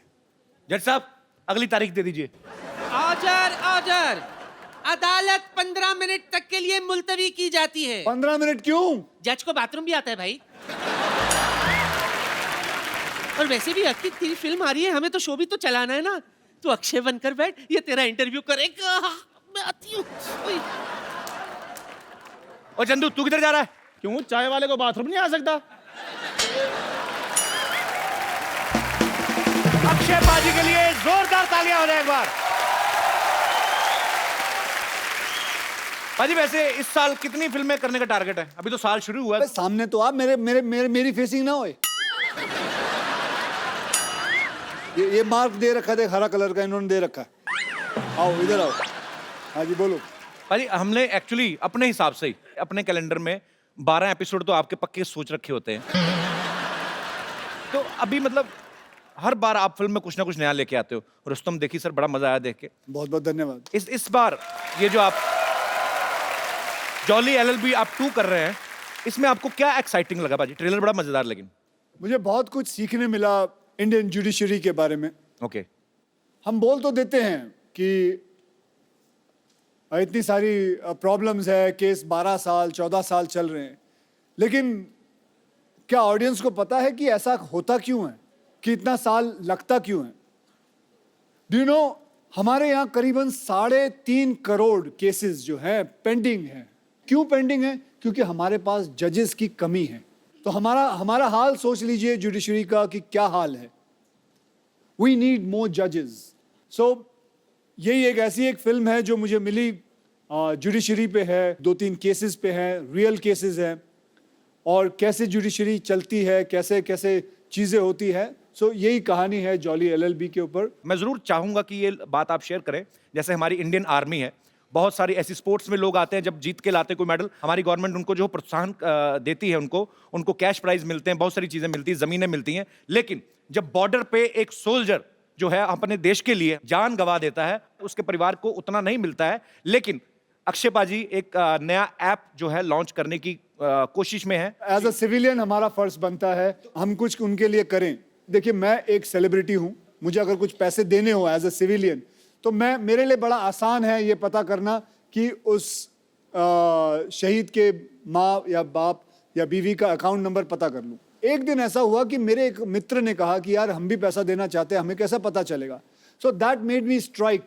जज साहब, अगली तारीख दे दीजिए। Order order. अदालत 15 मिनट तक के लिए मुलतवी की जाती है। 15 मिनट क्यों? जज को बाथरूम भी आता है भाई। और वैसे भी अक्की, तेरी फिल्म आ रही है, हमें तो शो भी तो चलाना है ना। तू अक्षय बनकर बैठ, ये तेरा इंटरव्यू करेगा। मैं आती हूँ। और चंदू, तू किधर जा रहा है? क्यों, चाय वाले को बाथरूम नहीं आ सकता? अक्षय पाजी के लिए जोरदार तालियां हो जाए एक बार। पाजी, वैसे इस साल कितनी फिल्में करने का टारगेट है? अभी तो साल शुरू हुआ है। अबे सामने तो आप मेरी फेसिंग ना होए। ये मार्क दे रखा था हरा कलर का, इन्होंने दे रखा है। आओ इधर आओ। हाँ जी बोलो। पाजी, हमने एक्चुअली अपने हिसाब से ही अपने कैलेंडर में 12 एपिसोड तो आपके पक्के सोच रखे होते हैं। तो अभी मतलब हर बार आप फिल्म में कुछ ना कुछ नया लेके आते हो। रुस्तम देखी सर, बड़ा मजा आया देख के। बहुत बहुत धन्यवाद। इस बार ये जो आप जॉली एलएलबी आप 2 कर रहे हैं, इसमें आपको क्या एक्साइटिंग लगा पाजी? ट्रेलर बड़ा मजेदार, लेकिन मुझे बहुत कुछ सीखने मिला इंडियन जुडिशरी के बारे में। ओके। हम बोल तो देते हैं कि इतनी सारी प्रॉब्लम्स है, केस 12 साल 14 साल चल रहे हैं, लेकिन क्या ऑडियंस को पता है कि ऐसा होता क्यों है, कि इतना साल लगता क्यों है? डू यू नो, हमारे यहाँ करीबन 3.5 करोड़ केसेस जो हैं पेंडिंग हैं। क्यों पेंडिंग है? क्योंकि हमारे पास जजेस की कमी है। तो हमारा हाल सोच लीजिए जुडिशरी का कि क्या हाल है। वी नीड मोर जजेस। सो यही एक फिल्म है जो मुझे मिली, जुडिशरी पे है, 2-3 केसेस पे है, रियल केसेस हैं, और कैसे जुडिशरी चलती है, कैसे कैसे चीजें होती है। सो यही कहानी है जॉली एलएलबी के ऊपर। मैं जरूर चाहूंगा कि ये बात आप शेयर करें। जैसे हमारी इंडियन आर्मी है, बहुत सारी ऐसी स्पोर्ट्स में लोग आते हैं, जब जीत के लाते हैं कोई मेडल, हमारी गवर्नमेंट उनको जो प्रोत्साहन देती है, उनको कैश प्राइज मिलते हैं, बहुत सारी चीजें मिलती हैं, जमीनें मिलती हैं। लेकिन जब बॉर्डर पे एक सोल्जर जो है अपने देश के लिए जान गंवा देता है, उसके परिवार को उतना नहीं मिलता है। लेकिन अक्षय पाजी एक नया ऐप जो है लॉन्च करने की कोशिश में है। एज अ सिविलियन हमारा फर्ज बनता है हम कुछ उनके लिए करें। देखिए, मैं एक सेलिब्रिटी हूं, मुझे अगर कुछ पैसे देने हो एज अ सिविलियन, तो मेरे लिए बड़ा आसान है ये पता करना कि उस शहीद के माँ या बाप या बीवी का अकाउंट नंबर पता कर लूं। एक दिन ऐसा हुआ कि मेरे एक मित्र ने कहा कि यार हम भी पैसा देना चाहते हैं, हमें कैसा पता चलेगा? So that made me strike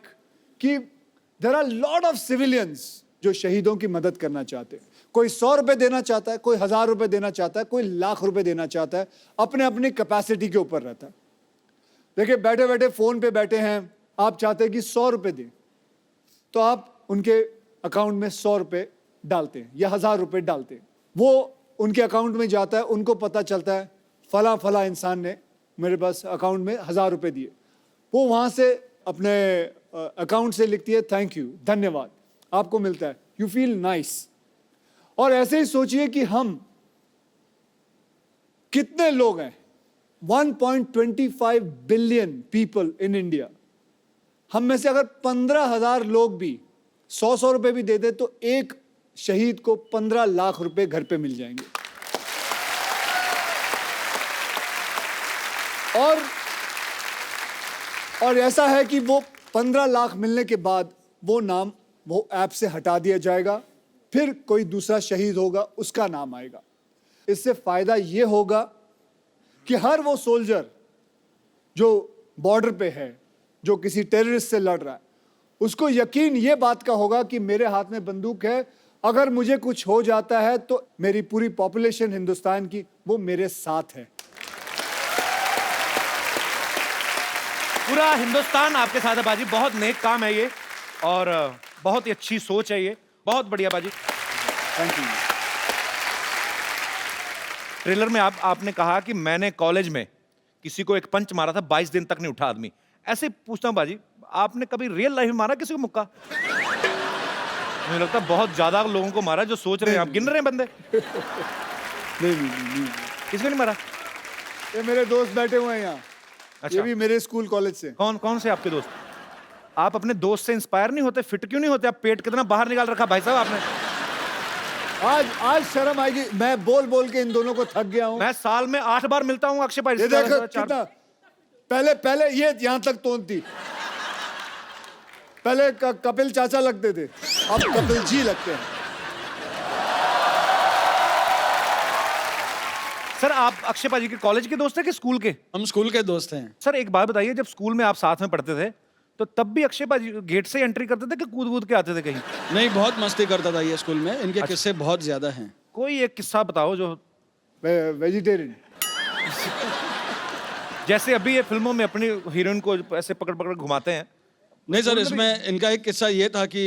कि there are lot of civilians जो शहीदों की मदद करना चाहते हैं। कोई 100 रुपए देना चाहता है, कोई 1000 रुपए देना चाहता है, कोई लाख रुपए देना चाहता है, अपने अपनी कैपेसिटी के ऊपर रहता है। देखिए, बैठे बैठे फोन पे बैठे हैं, आप चाहते हैं कि 100 रुपए दें, तो आप उनके अकाउंट में 100 रुपए डालते हैं या 1000 रुपए डालते हैं। वो उनके अकाउंट में जाता है, उनको पता चलता है फला फला इंसान ने मेरे पास अकाउंट में 1000 रुपए दिए। वो वहां से अपने अकाउंट से लिखती है थैंक यू, धन्यवाद, आपको मिलता है, यू फील नाइस। और ऐसे ही सोचिए कि हम कितने लोग हैं, 1.25 बिलियन पीपल इन इंडिया। हम में से अगर 15,000 लोग भी 100 रुपए भी दे दे तो एक शहीद को 15 लाख रुपए घर पे मिल जाएंगे। और ऐसा है कि वो 15 लाख मिलने के बाद वो नाम वो ऐप से हटा दिया जाएगा, फिर कोई दूसरा शहीद होगा, उसका नाम आएगा। इससे फायदा ये होगा कि हर वो सोल्जर जो बॉर्डर पे है, जो किसी टेररिस्ट से लड़ रहा है, उसको यकीन ये बात का होगा कि मेरे हाथ में बंदूक है, अगर मुझे कुछ हो जाता है तो मेरी पूरी पॉपुलेशन हिंदुस्तान की वो मेरे साथ है। पूरा हिंदुस्तान आपके साथ है बाजी। बहुत नेक काम है ये और बहुत ही अच्छी सोच है ये। बहुत बढ़िया बाजी। Thank you. ट्रेलर में आपने कहा कि मैंने कॉलेज में किसी को एक पंच मारा था, 22 दिन तक नहीं उठा आदमी। ऐसे पूछता हूं बाजी, आपने कभी रियल लाइफ में मारा किसी को मुक्का? मुझे लगता है बहुत ज्यादा लोगों को मारा जो सोच रहे हैं। आप गिन रहे हैं बंदे? नहीं। किसको नहीं मारा? ये मेरे दोस्त बैठे हुए हैं यहाँ। अच्छा। ये भी मेरे स्कूल कॉलेज से। कौन से आपके दोस्त? आप अपने दोस्त से इंस्पायर नहीं होते? फिट क्यों नहीं होते? आप पेट कितना बाहर निकाल रखा भाई साहब आपने। आज शर्म आएगी, मैं बोल के इन दोनों को थक गया हूँ। मैं साल में 8 बार मिलता हूँ अक्षय भाई ये से। देखो कितना, पहले ये यहाँ तक तोड़ती, पहले कपिल चाचा लगते थे, अब कपिल जी लगते हैं। सर आप अक्षय भाजी के कॉलेज के दोस्त हैं कि स्कूल के? हम स्कूल के दोस्त हैं। सर एक बात बताइए, जब स्कूल में आप साथ में पढ़ते थे तो तब भी अक्षय भाजी गेट से एंट्री करते थे कि कूद के आते थे कहीं? नहीं, बहुत मस्ती करता था ये स्कूल में। इनके किस्से बहुत ज्यादा हैं। कोई एक किस्सा बताओ जो वेजिटेरियन। जैसे अभी ये फिल्मों में अपनी हीरोइन को ऐसे पकड़ घुमाते हैं। नहीं सर, इसमें इनका एक किस्सा ये था कि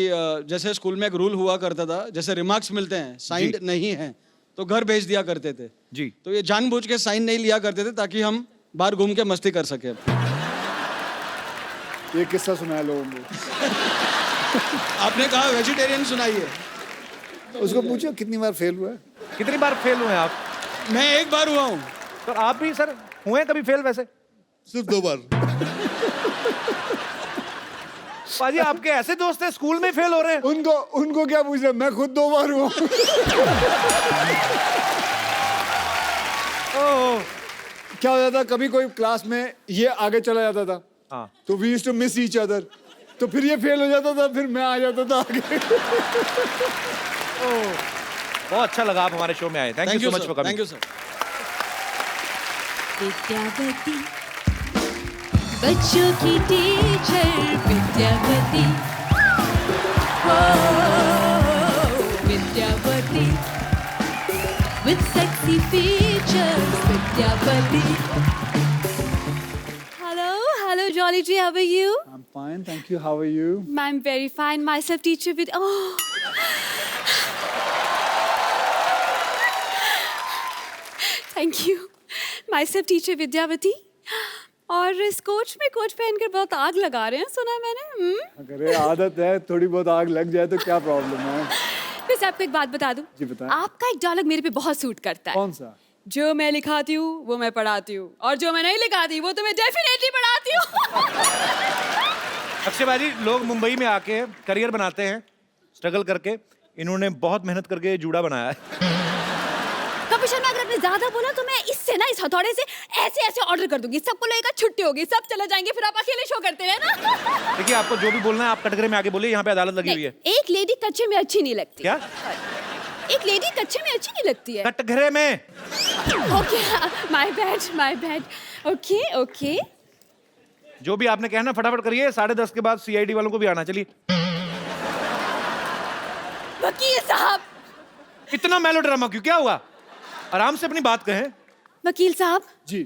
जैसे स्कूल में एक रूल हुआ करता था, जैसे रिमार्क्स मिलते हैं साइंड नहीं है तो घर भेज दिया करते थे जी। तो ये जानबूझ के साइन नहीं लिया करते थे ताकि हम बाहर घूम के मस्ती कर सके। ये किस्सा सुनाया लोगों को। आपने कहा वेजिटेरियन सुनाइए। उसको पूछो कितनी बार फेल हुआ है। कितनी बार फेल हुए हैं आप? मैं एक बार हुआ हूँ। तो आप भी सर हुए कभी फेल? वैसे सिर्फ 2 बार। पाजी आपके ऐसे दोस्त हैं स्कूल में फेल हो रहे हैं? उनको क्या पूछ रहे, मैं खुद 2 बार हुआ। क्या हो जाता, कभी कोई क्लास में ये आगे चला जाता था, हाँ। तो we used to miss each other, तो फिर ये फेल हो जाता था, फिर मैं आ जाता था आगे। बहुत अच्छा लगा आप हमारे शो में आए। Thank you so much for coming. Thank you sir. Vidyavati बच्चों की टीचर विद्यावती, हो Vidyavati with sexy features Vidyavati. Hello Jolly G, how are you? I'm fine, thank you. How are you? I'm very fine. Myself teacher with Thank you. Myself teacher Vidyavati. और इस coach में coach पहनकर बहुत आग लगा रहे हैं, सुना है मैंने। अगर आदत है, थोड़ी बहुत आग लग जाए तो क्या प्रॉब्लम है। वैसे आपको एक बात बता दूं? जी बताएं। आपका एक डायलॉग मेरे पे बहुत सूट करता है। कौन सा? जो मैं लिखाती हूँ वो मैं पढ़ाती हूँ, और जो मैं नहीं लिखाती वो तो मैं डेफिनेटली पढ़ाती हूँ। अक्षय भाजी, लोग मुंबई में आके करियर बनाते हैं स्ट्रगल करके। इन्होंने बहुत मेहनत करके ये जूड़ा बनाया है। कपिल शर्मा, अगर आपने ज्यादा बोला तो मैं इससे ना, इस हथौड़े से ऐसे ऐसे ऑर्डर कर दूंगी, सबको लगेगा छुट्टी होगी, सब चले जाएंगे, फिर आप अकेले शो करते हैं ना। देखिए आपको जो भी बोलना है आप कटघरे में आके बोलिए, यहाँ पे अदालत लगी हुई है। एक लेडी कच्चे में अच्छी नहीं लगती। क्या? एक लेडी कच्चे में अच्छी नहीं लगती है। कटघरे में। Okay, my bad. ओके। जो भी आपने कहना फटाफट करिए, 10:30 के बाद CID वालों को भी आना। चलिए। वकील साहब। इतना मेलोड्रामा क्यों? क्या हुआ? आराम से अपनी बात कहें। वकील साहब जी।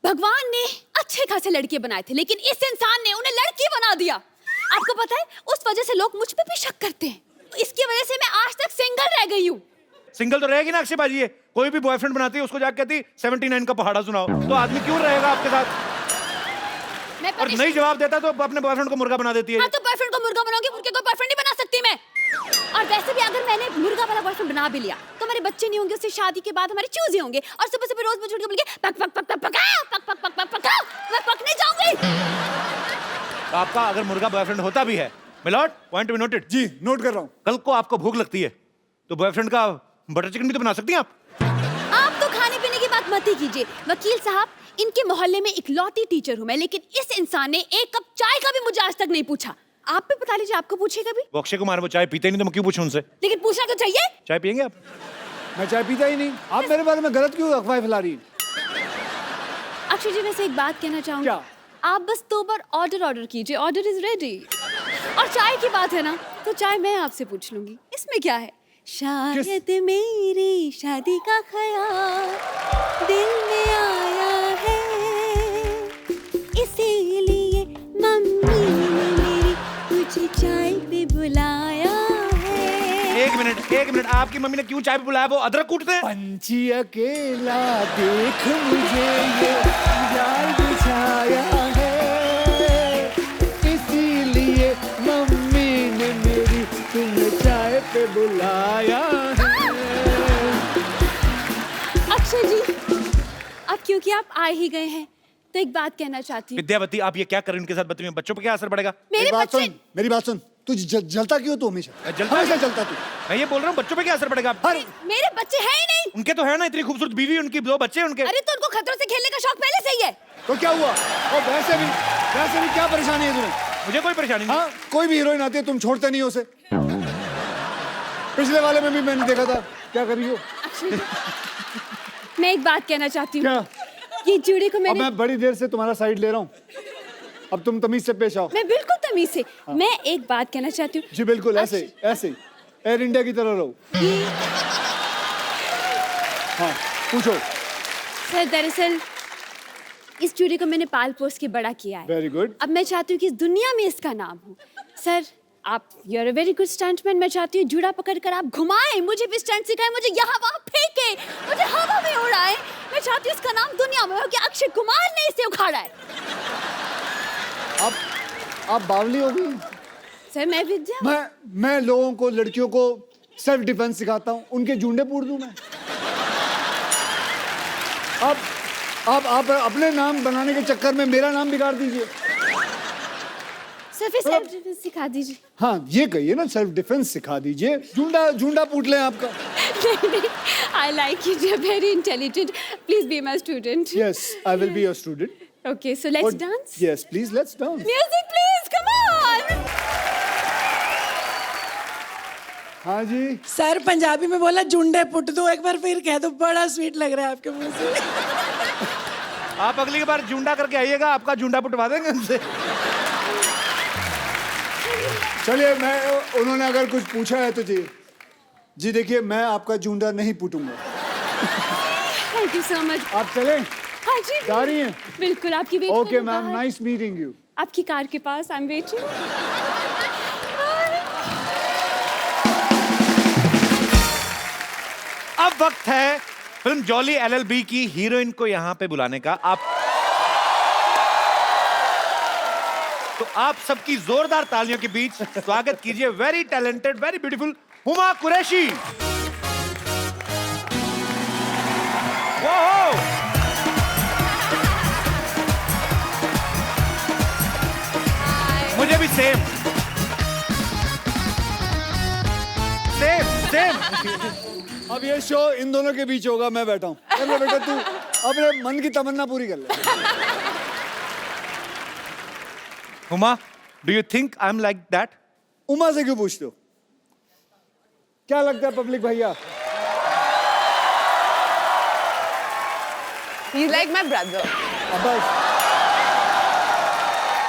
भगवान ने अच्छे खासे लड़के बनाए थे, लेकिन इस इंसान ने उन्हें लड़की बना दिया। आपको पता है, उस वजह से लोग मुझ पे भी शक करते हैं। इसकी वजह से मैं आज तक सिंगल रह गई हूँ। सिंगल तो रहेगी ना अक्षय भाजी। ये कोई भी बॉयफ्रेंड बनाती है उसको जाके कहती 79 का पहाड़ा सुनाओ, तो आदमी क्यों रहेगा आपके साथ? मैं और नहीं जवाब देता तो अपने बॉयफ्रेंड को मुर्गा बना देती है। हाँ, तो बॉयफ्रेंड को मुर्गा बनाऊंगी, मुर्गे को बॉयफ्रेंड नहीं बना सकती मैं। और वैसे भी अगर मैंने मुर्गा वाला बॉयफ्रेंड बना भी लिया तो हमारे बच्चे नहीं होंगे, उससे शादी के बाद हमारे चूजे होंगे, और सुबह सुबह रोज मुझे उठ के बोलेंगे पक पक पक पक पकाओ, पक पक पक पक पकाओ, मैं पकने जाऊंगी। तो आपका अगर मुर्गा बॉयफ्रेंड होता भी है, मिलॉर्ड, पॉइंट बी नोटेड। जी, नोट कर रहा हूँ। कल को आपको भूख लगती है तो बॉयफ्रेंड का बटर चिकन भी तो बना सकती हैं आप। आप तो खाने पीने की बात मत ही कीजिए। वकील साहब, इनके मोहल्ले में इकलौती टीचर हूँ मैं, लेकिन इस इंसान ने एक कप चाय का भी मुझे आज तक नहीं पूछा। आप भी बता लीजिए, आपको पूछे कभी? वो अक्षय कुमार वो चाय पीते नहीं तो मैं क्यों पूछूं उनसे? लेकिन पूछना तो चाहिए। चाय पियेंगे आप? मैं चाय पीता ही नहीं। आप मेरे बारे में गलत क्यों अफवाह फैला रही हैं? अक्षय जी वैसे एक बात कहना चाहूंगी। क्या? आप बस 2 बार ऑर्डर कीजिए, ऑर्डर इज रेडी। और चाय की बात है ना, तो चाय मैं आपसे पूछ लूंगी, इसमें क्या है? शायद मेरी शादी का ख्याल दिल में आया है, इसीलिए मम्मी ने मेरी तुझे चाय पे बुलाया है। एक मिनट, आपकी मम्मी ने क्यों चाय पे बुलाया? वो अदरक कूटते हैं? पंछी अकेला देख मुझे ये जाल बिछाया है, इसीलिए मम्मी ने मेरी तुम्हें चाय पे बुलाया है। अक्षय जी, अब क्योंकि आप आ ही गए हैं तो एक बात कहना चाहती हूँ। विद्यावती, आप ये क्या कर रही हैं उनके साथ बदतमीजी? बच्चों पे क्या असर पड़ेगा? मेरे बच्चे मेरी बात सुन, तू जलता क्यों तू हमेशा? जलता जलता तू। मैं ये बोल रहा हूँ, बच्चों पे क्या असर पड़ेगा? हर मेरे बच्चे हैं ही नहीं। उनके तो है ना, इतनी खूबसूरत बीवी, उनकी 2 बच्चे हैं उनके। अरे तो उनको खतरों से खेलने का शौक पहले से ही है। तो क्या हुआ? और वैसे भी क्या परेशानी है तुम्हें? मुझे कोई परेशानी नहीं। हाँ, कोई भी हीरोइन आती है तुम छोड़ते नहीं हो उसे। पिछले वाले में भी मैंने देखा था, क्या कर रही हो? मैं एक बात कहना चाहती हूँ। क्या? ये जूड़े को अब मैंने मैं बड़ी देर से तुम्हारा साइड ले रहा हूँ, अब तुम तमीज से पेश आओ। मैं बिल्कुल तमीज से। मैं एक बात कहना चाहती हूँ। जी बिल्कुल, ऐसे एयर इंडिया की तरह रहो। हाँ पूछो। सर दरअसल इस जूड़े को मैंने पाल पोस के बड़ा किया है। Very good. अब मैं चाहती हूँ कि इस दुनिया में इसका नाम हो। सर आप you are a very good stuntman. मैं चाहती हूँ जूड़ा पकड़ कर आप घुमाएं, मुझे भी स्टंट सिखाएं, मुझे यहाँ वहाँ फेंके, मुझे हवा में उड़ाएं। मैं चाहती हूँ इसका नाम दुनिया में हो कि अक्षय कुमार ने इसे उखाड़ा है। आप बावली हो गई। सर मैं विद्या। मैं लोगों को, लड़कियों को सेल्फ डिफेंस सिखाता हूँ, उनके जूंडे पूर दूं मैं? आप अपने नाम बनाने के चक्कर में मेरा नाम बिगाड़ दीजिए। सर फिर सेल्फ डिफेंस सिखा दीजिए। हाँ ये कहिए ना, सेल्फ डिफेंस सिखा दीजिए। जूंडा पूट लें आपका। I like you. You're very intelligent. Please be my student. Yes, I will be your student. Okay, so let's dance. Yes, please, let's dance. Music, please. Come on. हाँ जी। सर पंजाबी में बोला जुंडे put दो, एक बार फिर कह दो, बड़ा स्वीट लग रहा है आपके मुंह से। आप अगली बार जूंडा करके आइएगा, आपका जूंडा पुटवा देंगे उनसे। चलिए, उन्होंने अगर कुछ पूछा है तो जी देखिए, मैं आपका जूंडा नहीं पुटूंगा। Thank you so much. आप चलें? हाँ जी। जा रही हैं? बिल्कुल आपकी wait. Okay ma'am, nice meeting you. आपकी कार के पास आई एम वेटिंग। अब वक्त है फिल्म जॉली एलएलबी की हीरोइन को यहाँ पे बुलाने का। तो आप सबकी जोरदार तालियों के बीच स्वागत कीजिए very talented, very beautiful Huma Qureshi. मुझे भी सेम। अब ये शो इन दोनों के बीच होगा, मैं बैठा हूँ। चलो बेटा, तू अपने मन की तमन्ना पूरी कर ले। Huma, do you think I am like that? Uma से क्यों पूछते हो? क्या लगता है पब्लिक भैया? He's like my brother. Abbas,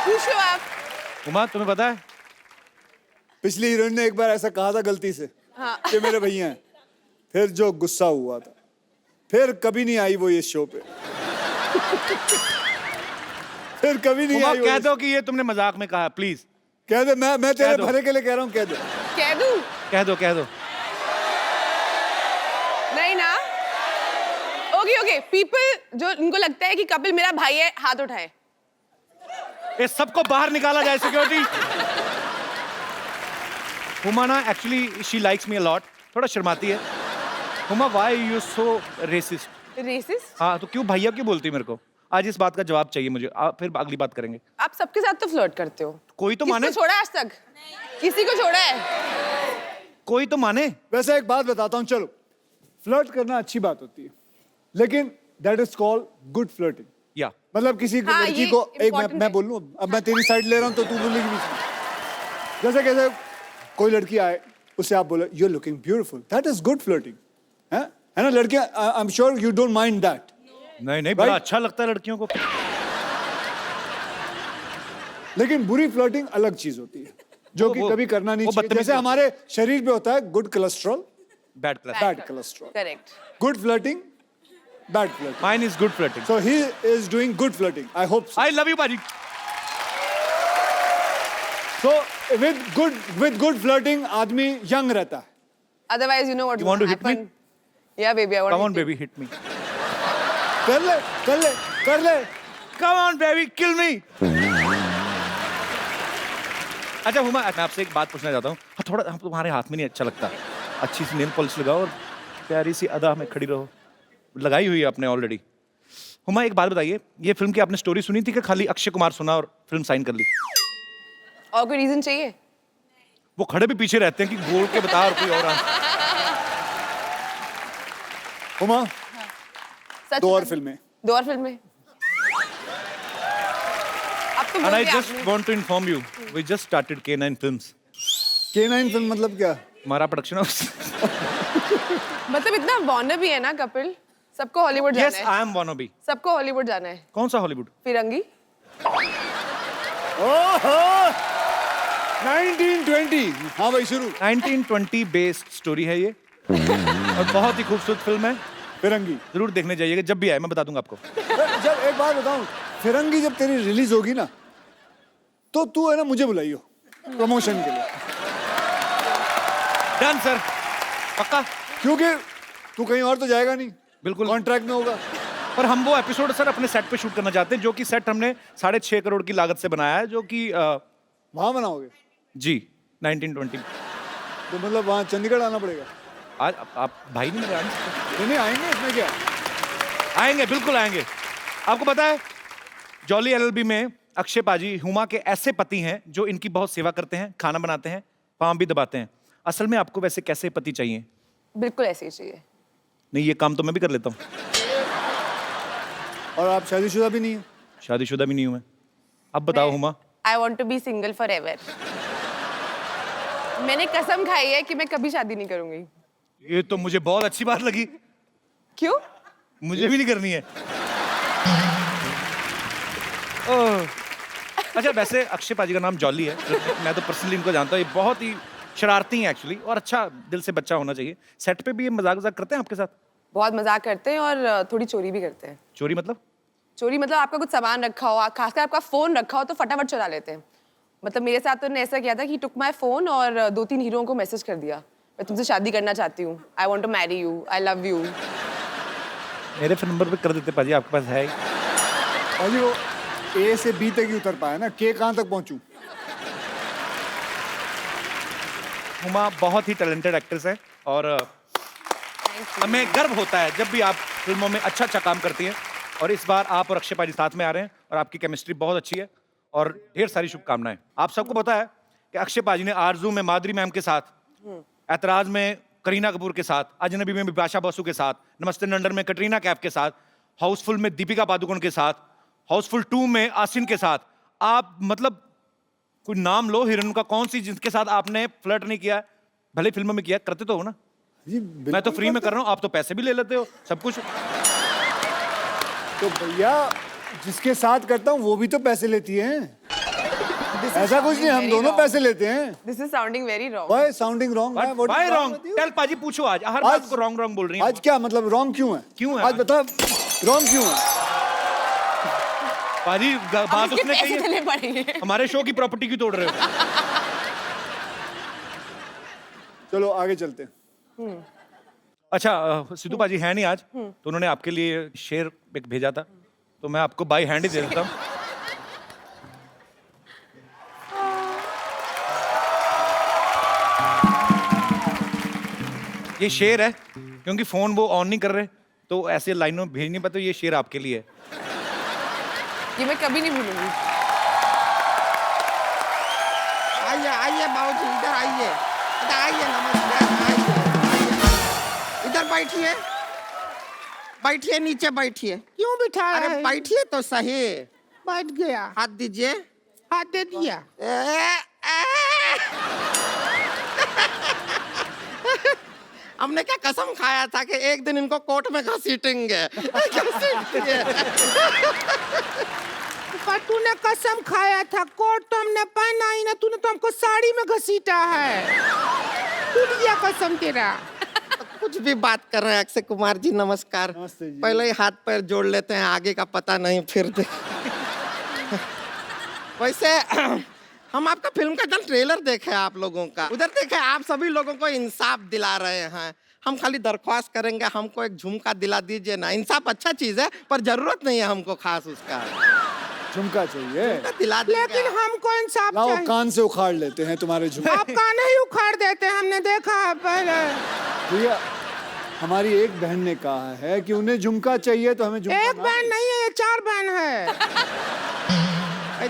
पूछो आप। हुमा, तुम्हें पता है पिछली हीरोइन ने एक बार ऐसा कहा था गलती से कि मेरे भैया हैं, फिर जो गुस्सा हुआ था, फिर कभी नहीं आई वो इस शो पे। फिर कभी नहीं हुमा, आई। कह दो कि ये तुमने मजाक में कहा, प्लीज कह दे। मैं तेरे दो। भले के लिए कह रहा हूँ, कह दे। कह दूं? कह दो। नहीं ना। ओके पीपल जो उनको लगता है कि कपिल मेरा भाई है, हाथ उठाए। ये सबको बाहर निकाला जाए, सिक्योरिटी। हुमा ना actually she likes me a lot, थोड़ा शर्माती है। Huma, why you so racist? Racist? हाँ, तो क्यों भैया क्यों बोलती है मेरे को? आज इस बात का जवाब चाहिए मुझे, फिर अगली बात करेंगे। आप सबके साथ तो फ्लर्ट करते हो। कोई तो माने। किसको छोड़ा है आज तक? किसी को छोड़ा है? कोई तो माने। वैसे एक बात बताता हूँ, चलो, फ्लर्ट करना अच्छी बात होती है, लेकिन that is called good flirting. या मतलब किसी हाँ, लड़की ये को एक important मैं है। बोल लूं, अब मैं तेरी साइड ले रहा हूं तो तू बोलेगी बीच में। जैसे कैसे कोई लड़की आए, उसे आप बोले you are looking beautiful, that is good flirting है। है ना लड़कियां, I am sure you don't mind that. नहीं नहीं, बड़ा अच्छा लगता है लड़कियों को। लेकिन बुरी फ्लर्टिंग अलग चीज होती है जो कि कभी करना नहीं चाहिए। जैसे हमारे शरीर पे होता है good cholesterol, bad class. Bad cholesterol. Correct. Good flirting, bad flirting. Mine is good flirting. So he is doing good flirting. I hope so. I love you बाजी। So with good flirting आदमी young रहता है। Otherwise, you know what You want to hit me? happen? Yeah, baby, I want come on to hit baby, hit me. कर ले कर ले कर ले। कम ऑन बेबी, किल मी। अच्छा हुमा, मैं आपसे एक बात पूछना चाहता हूँ। हाँ, थोड़ा हम तुम्हारे हाथ में नहीं अच्छा लगता। अच्छी सी नेल पॉलिश लगाओ और प्यारी सी अदा में खड़ी रहो। लगाई हुई है आपने ऑलरेडी। हुमा एक बात बताइए, ये फिल्म की आपने स्टोरी सुनी थी कि खाली अक्षय कुमार सुना और फिल्म साइन कर ली? और कोई रीजन चाहिए? वो खड़े भी पीछे रहते हैं कि बोल के बता और कोई और आंसर। हुमा सच दो और में? फिल्में। 2 और फिल्में? अब तो And बोल I दिया just आपने। want to inform you, we just started K9 Films. K9 film मतलब क्या? हमारा प्रोडक्शन हाउस। मतलब इतना बॉन्डर भी है ना कपिल, सबको हॉलीवुड Yes, जाना है। I am wannabe. सबको हॉलीवुड जाना है। कौन सा हॉलीवुड? फिरंगी। ओहो 1920। हाँ भाई शुरू। 1920 बेस्ड स्टोरी है ये और बहुत ही खूबसूरत फिल्म है। फिरंगी जरूर देखने जाइएगा, जब भी आए मैं बता दूंगा आपको। जब एक बात बताऊं, फिरंगी जब तेरी रिलीज होगी ना तो तू है ना मुझे बुलाइयो प्रमोशन के लिए। डन सर, पक्का। क्योंकि तू कहीं और तो जाएगा नहीं, बिल्कुल कॉन्ट्रैक्ट में होगा। पर हम वो एपिसोड सर अपने सेट पे शूट करना चाहते हैं, जो कि सेट हमने 6.5 करोड़ की लागत से बनाया है, जो कि वहां बनाओगे? जी 1920। तो मतलब वहां चंडीगढ़ आना पड़ेगा? आज आप भाई नहीं आ सकते? नहीं आएंगे, इसमें क्या? आएंगे, बिल्कुल आएंगे। आपको पता है जॉली एलएलबी में अक्षय पाजी हुमा के ऐसे पति हैं जो इनकी बहुत सेवा करते हैं, खाना बनाते हैं, पाँव भी दबाते हैं। असल में आपको वैसे कैसे पति चाहिए? बिल्कुल ऐसे ही चाहिए। नहीं, ये काम तो मैं भी कर लेता हूँ। और आप शादीशुदा भी नहीं है? शादीशुदा भी नहीं हूँ मैं। अब बताओ Huma. I want to be single forever. मैंने कसम खाई है कि मैं कभी शादी नहीं करूंगी। ये तो मुझे बहुत अच्छी बात लगी। क्यों? मुझे भी नहीं करनी है। ओह। अच्छा, वैसे अक्षय पाजी का नाम जॉली है, मैं तो पर्सनली इनको जानता हूँ। ये बहुत ही शरारती हैं एक्चुअली, और अच्छा दिल से बच्चा होना चाहिए। सेट पे भी ये मजाक वजाक करते हैं आपके साथ? बहुत मजाक करते हैं और थोड़ी चोरी भी करते हैं। चोरी मतलब? चोरी मतलब आपका कुछ सामान रखा हो, खासकर आपका फोन रखा हो तो फटाफट चुरा लेते हैं। मतलब मेरे साथ तो उन्होंने ऐसा किया था कि टुक माई फोन और 2-3 हीरोओं को मैसेज कर दिया, मैं तुमसे शादी करना चाहती हूँ, I want to marry you, I love you. मेरे फोन नंबर पे कर देते पाजी, आपके पास है ही। पाजी वो ए से बी तक ही उतर पाया ना, के कहाँ तक पहुंचूं? हुमा बहुत ही टैलेंटेड एक्ट्रेस है और हमें गर्व होता है जब भी आप फिल्मों में अच्छा अच्छा काम करती हैं। और इस बार आप और अक्षय पाजी साथ में आ रहे हैं और आपकी केमिस्ट्री बहुत अच्छी है और ढेर सारी शुभकामनाएं। आप सबको पता है कि अक्षय पाजी ने आरजू में माधुरी मैम के साथ, ऐतराज में करीना कपूर के साथ, अजनबी में बिपाशा बसु के साथ, नमस्ते नंदन में कटरीना कैफ के साथ, हाउसफुल में दीपिका पादुकोण के साथ, हाउसफुल 2 में आसिन के साथ, आप मतलब कोई नाम लो हीरोइन का, कौन सी जिसके साथ आपने फ्लर्ट नहीं किया? भले फिल्मों में किया, करते तो हो ना? जी मैं तो फ्री में कर रहा हूँ, आप तो पैसे भी ले लेते हो, सब कुछ। तो भैया जिसके साथ करता हूँ वो भी तो पैसे लेती है। ऐसा कुछ नहीं, हम दोनों पैसे लेते हैं। This is sounding very wrong. Why sounding wrong? Why wrong? Tell पाजी, पूछो आज हर बात को रॉन्ग रॉन्ग बोल रही हैं। आज क्या मतलब रॉन्ग क्यों है? क्यों है आज बता, रॉन्ग क्यों है? पाजी बात उसने कही पैसे है, देने पड़ेंगे। हमारे शो की प्रॉपर्टी क्यों तोड़ रहे हो? चलो आगे चलते हैं। अच्छा, सिद्धू पाजी है नहीं आज, तो उन्होंने आपके लिए शेर एक भेजा था, तो मैं आपको बाई हैंड ही दे देता हूँ। ये शेर है, क्योंकि फोन वो ऑन नहीं कर रहे तो ऐसे लाइनों में भेज नहीं पाते। ये शेर आपके लिए है। ये मैं कभी नहीं भूलूंगी। आइए आइए बाबूजी, इधर आइए, इधर आइए, नमस्कार, आइए, इधर बैठिए, बैठिए, नीचे बैठिए। क्यों बिठा रहे? अरे बैठिए तो सही। बैठ गया। हाथ दीजिए। हाथ दे दिया। हमने क्या कसम खाया था कि एक दिन इनको कोर्ट में घसीटेंगे। घसीटेंगे। पर तूने कसम खाया था, कोट तो हमने पहना ही ना, तूने तो हमको साड़ी में घसीटा है। टूट गया कसम तेरा। कुछ भी बात कर रहे हैं अक्षय कुमार जी, नमस्कार। नमस्ते जी। पहले ही हाथ पैर जोड़ लेते हैं, आगे का पता नहीं फिर वैसे हम आपका फिल्म का जब ट्रेलर देखे आप लोगों का, उधर देखे आप सभी लोगों को इंसाफ दिला रहे हैं। हम खाली दरख्वास्त करेंगे, हमको एक झुमका दिला दीजिए ना। इंसाफ अच्छा चीज है पर जरूरत नहीं है हमको खास उसका। झुमका चाहिए? दिला देंगे। लेकिन हमको इंसाफ लाओ चाहिए। कान से उखाड़ लेते हैं तुम्हारे झुमके। आप कान ही उखाड़ देते हैं, हमने देखा है पहले। भैया हमारी एक बहन ने कहा है कि उन्हें झुमका चाहिए तो हमें झुमका एक ना- बहन नहीं है, ये 4 बहन है।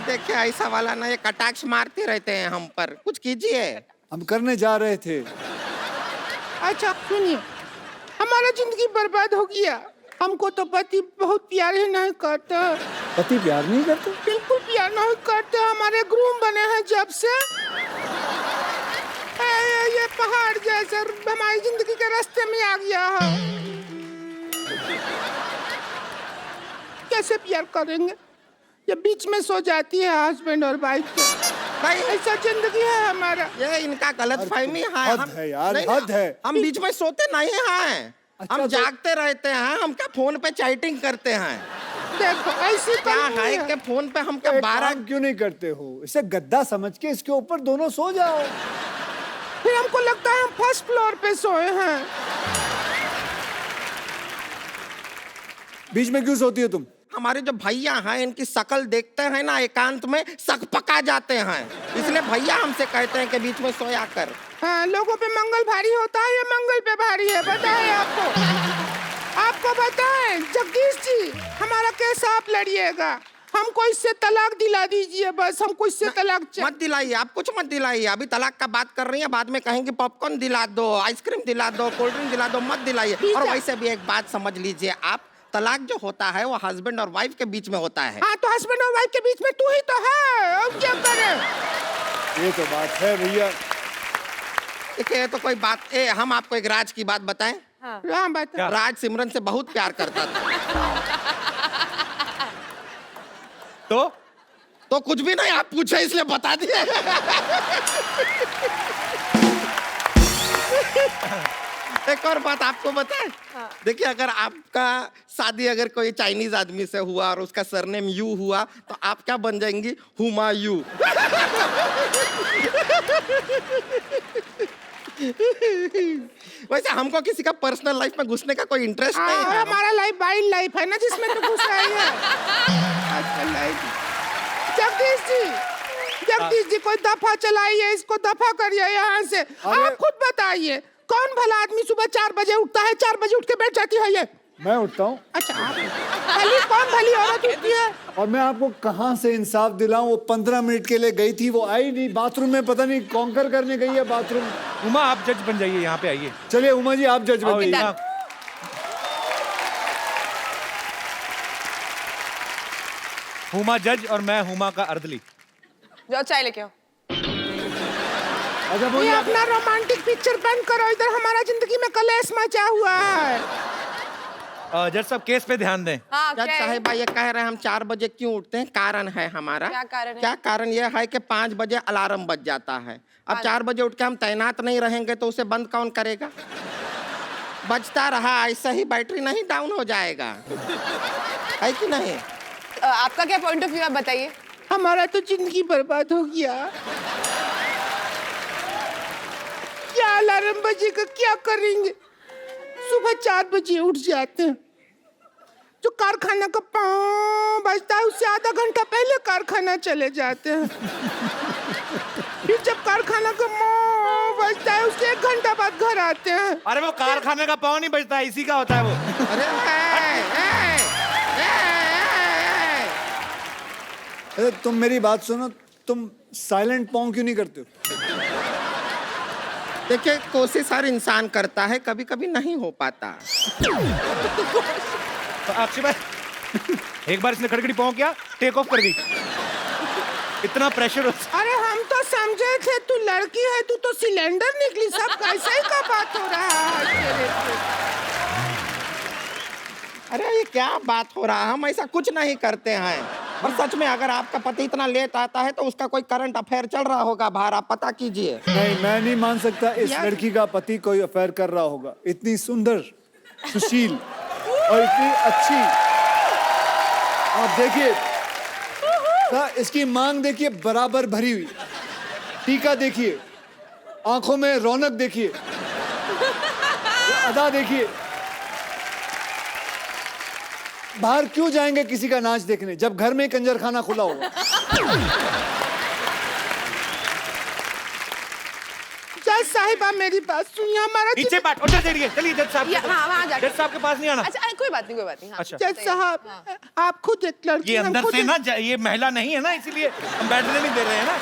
देखिए ऐसा वाला ना, ये कटाक्ष मारते रहते हैं हम पर, कुछ कीजिए। हम करने जा रहे थे। अच्छा सुनिए, हमारा जिंदगी बर्बाद हो गया। हमको तो पति बहुत प्यार ही नहीं करता। पति प्यार नहीं करते? बिल्कुल प्यार नहीं करते। हमारे ग्रूम बने हैं जब से, ये पहाड़ जैसे हमारी जिंदगी के रास्ते में आ गया है। कैसे प्यार करेंगे? ये बीच में सो जाती है हस्बैंड और वाइफ के। भाई ऐसा जिंदगी है हमारा। ये इनका गलत फहमी है। हद है यार, नहीं, हद है। हम बीच में सोते नहीं हैं। अच्छा, हम तो- जागते रहते हैं। हम क्या फोन पे चैटिंग करते हैं? देखो ऐसी क्या कमी है है। कि फोन पे हम क्या एक 12 काम क्यों नहीं करते हो? इसे गद्दा समझ के इसके ऊपर दोनों सो जाओ। फिर हमको लगता है हम फर्स्ट फ्लोर पे सोए हैं। बीच में क्यों सोती हो तुम? हमारे जो भैया हैं इनकी शक्ल देखते हैं ना, एकांत में सकपका जाते हैं। इसलिए भैया हमसे कहते हैं कि बीच में सोया कर। हाँ, लोगों पे मंगल भारी होता है, ये मंगल पे भारी है। बताए आपको, आपको बताएं जगदीश जी, हमारा केस आप लड़िएगा। हमको इससे तलाक दिला दीजिए बस। हमको इससे तलाक मत दिलाइए, आप कुछ मत दिलाइए। अभी तलाक का बात कर रही हैं, बाद में कहेंगे पॉपकॉर्न दिला दो, आइसक्रीम दिला दो, कोल्ड ड्रिंक दिला दो, मत दिलाइए। और वैसे भी एक बात समझ लीजिए आप, तलाक जो होता है वो हस्बैंड और वाइफ के बीच में होता है। हाँ, तो हस्बैंड और वाइफ के बीच में तू ही तो है, अब क्या करें? ये तो बात है भैया। देखिए तो कोई बात, हम आपको एक राज की बात बताएं। हाँ, बता। राज सिमरन से बहुत प्यार करता था। तो कुछ भी नहीं, आप पूछे इसलिए बता दिए। एक और बात आपको बताएं। देखिए अगर आपका शादी अगर कोई चाइनीज आदमी से हुआ और उसका सरनेम यू हुआ तो आप क्या बन जाएंगी? हुमायूं। वैसे हमको किसी का पर्सनल लाइफ में घुसने का कोई इंटरेस्ट नहीं है। हमारा लाइफ वाइल्ड लाइफ है ना, जिसमें तो घुस रही है। जगदीश जी कोई दफा चलाइए, इसको दफा करिए यहाँ से। आप खुद बताइए, कौन भला आदमी सुबह 4 बजे उठता है, 4 बजे उठ के बैठ जाती है ये? मैं उठता हूँ। अच्छा, कौन भली औरत उठती है? और मैं आपको कहाँ से इंसाफ दिलाऊं? वो 15 मिनट के लिए गई थी, वो आई नहीं। बाथरूम में पता नहीं कॉन्कर करने गई है बाथरूम। उमा आप जज बन जाइए, यहाँ पे आइए। चलिए उमा जी आप जज आओ, बनिए। यहाँ। हुमा जज और मैं हुमा का अर्दली। जाओ चाय लेके आओ। अच्छा ये बोलिए। अपना रोमांटिक पिक्चर बंद करो, इधर हमारा जिंदगी में कलेश मचा हुआ है। जज साहब केस पे ध्यान दें। हाँ, जज क्या है? साहिबा ये कह रहे हैं हम 4 बजे क्यों उठते हैं? कारण है हमारा। क्या कारण है? क्या कारण ये है कि 5 बजे अलार्म बज जाता है। अब 4 बजे उठ के हम तैनात नहीं रहेंगे तो उसे बंद कौन करेगा? बजता रहा ऐसा ही बैटरी नहीं डाउन हो जाएगा, है कि नहीं? आपका क्या पॉइंट ऑफ व्यू है, बताइए। हमारा तो जिंदगी बर्बाद हो गया। क्या अलार्म बजेगा, क्या करेंगे? सुबह 4 बजे उठ जाते हैं। जो कारखाना का पाँव बजता है उससे आधा घंटा पहले कारखाना चले जाते हैं। फिर जब कारखाना का पाँव बजता है उससे 1 घंटा बाद घर आते हैं। अरे वो कारखाने का पाँव नहीं बजता, इसी का होता है वो। अरे तुम मेरी बात सुनो, तुम साइलेंट पॉन्ग क्यों नहीं करते हो? देखिए कोशिश हर इंसान करता है, कभी कभी नहीं हो पाता। तो अक्षय भाई एक बार इसने खड़खड़ी पाँव किया, टेक ऑफ कर दी। इतना प्रेशर हो। अरे हम तो समझे थे तू लड़की है, तू तो सिलेंडर निकली। सब कैसे ही का बात हो रहा है तेरे से? अरे ये क्या बात हो रहा है? हम ऐसा कुछ नहीं करते हैं। और सच में अगर आपका पति इतना लेट आता है तो उसका कोई करंट अफेयर चल रहा होगा बाहर, आप पता कीजिए। नहीं, मैं नहीं मान सकता इस लड़की का पति कोई अफेयर कर रहा होगा। इतनी सुंदर, सुशील और इतनी अच्छी। आप देखिए, इसकी मांग देखिए बराबर भरी हुई, टीका देखिए, आंखों में रौनक देखिए, अदा देखिए। बाहर क्यों जाएंगे किसी का नाच देखने जब घर में कंजर खाना खुला होगा? जज साहिबा मेरी बात सुनिए। हमारा नीचे बैठ, उधर चलिए, चलिए जज साहब। हाँ, वहाँ जाके। जज साहब के पास नहीं आना। अच्छा कोई बात नहीं, कोई बात नहीं। हाँ, अच्छा। जज साहब, आप खुद एक लड़की ये हैं, अंदर खुद से एक- ना ये महिला नहीं है ना, इसीलिए हम बैठने नहीं दे रहे हैं ना।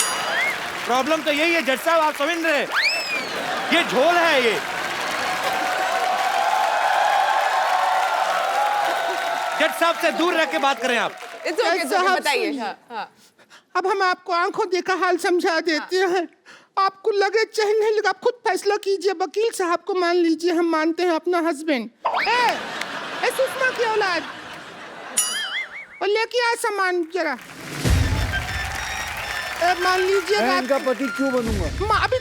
प्रॉब्लम तो यही है जज साहब, आप समझ रहे हैं? ये झोल है ये। जज साहब से दूर रह के बात करें आप। It's okay, it's okay, बताइए। हाँ, हाँ। अब हम आपको आंखों देखा हाल समझा देते हैं। आपको लगे चाहे नहीं लगे, आप खुद फैसला कीजिए। वकील साहब को मान लीजिए, हम मानते हैं अपना हस्बैंड। ए सुषमा की औलाद, और लेके आ सामान जरा। मान लीजिए मैं इनका पति क्यों बनूंगा? अभी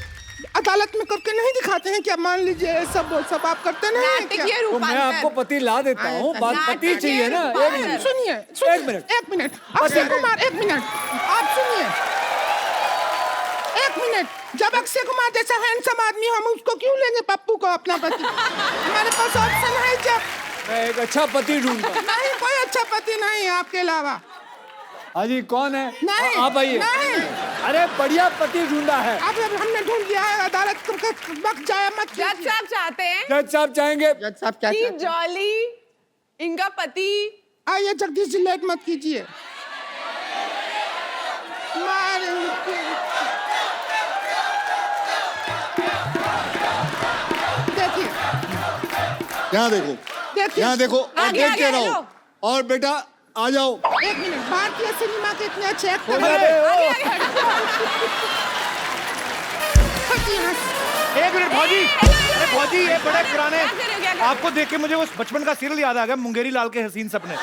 अदालत में करके नहीं दिखाते हैं क्या? मान लीजिए सब आप करते नहीं हैं क्या? तो मैं आपको पति ला देता हूँ, बात पति चाहिए ना। एक मिनट सुनिए, एक मिनट अक्षय कुमार, एक मिनट आप सुनिए, एक मिनट। जब अक्षय कुमार जैसा हैंडसम आदमी, हम उसको क्यों लेंगे पप्पू को अपना पति? हमारे पास ऑप्शन है। जब मैं एक अच्छा पति ढूंढता। नहीं, कोई अच्छा पति नहीं है आपके अलावा। हाँ जी, कौन है? नहीं, आप आइए। नहीं। अरे बढ़िया पति ढूंढा है। अब हमने ढूंढ लिया है, अदालत का वक्त जाया मत। जज साहब चाहते हैं जज साहब चाहेंगे। जज साहब क्या कि जॉली इनका पति। आइए जगदीश जी, लेट मत कीजिए। देखिए, यहाँ देखो, देखिए, यहाँ देखो, और आगे, देख आगे, के रहो। लो। और बेटा आ जाओ। एक मिनट, भारतीय सिनेमा के इतने अच्छे एक्टर अरे, हैं। एक मिनट भौजी, अरे भौजी ये बड़े पुराने, आपको देख के मुझे वो बचपन का सीरियल याद आ गया, मुंगेरी लाल के हसीन सपने।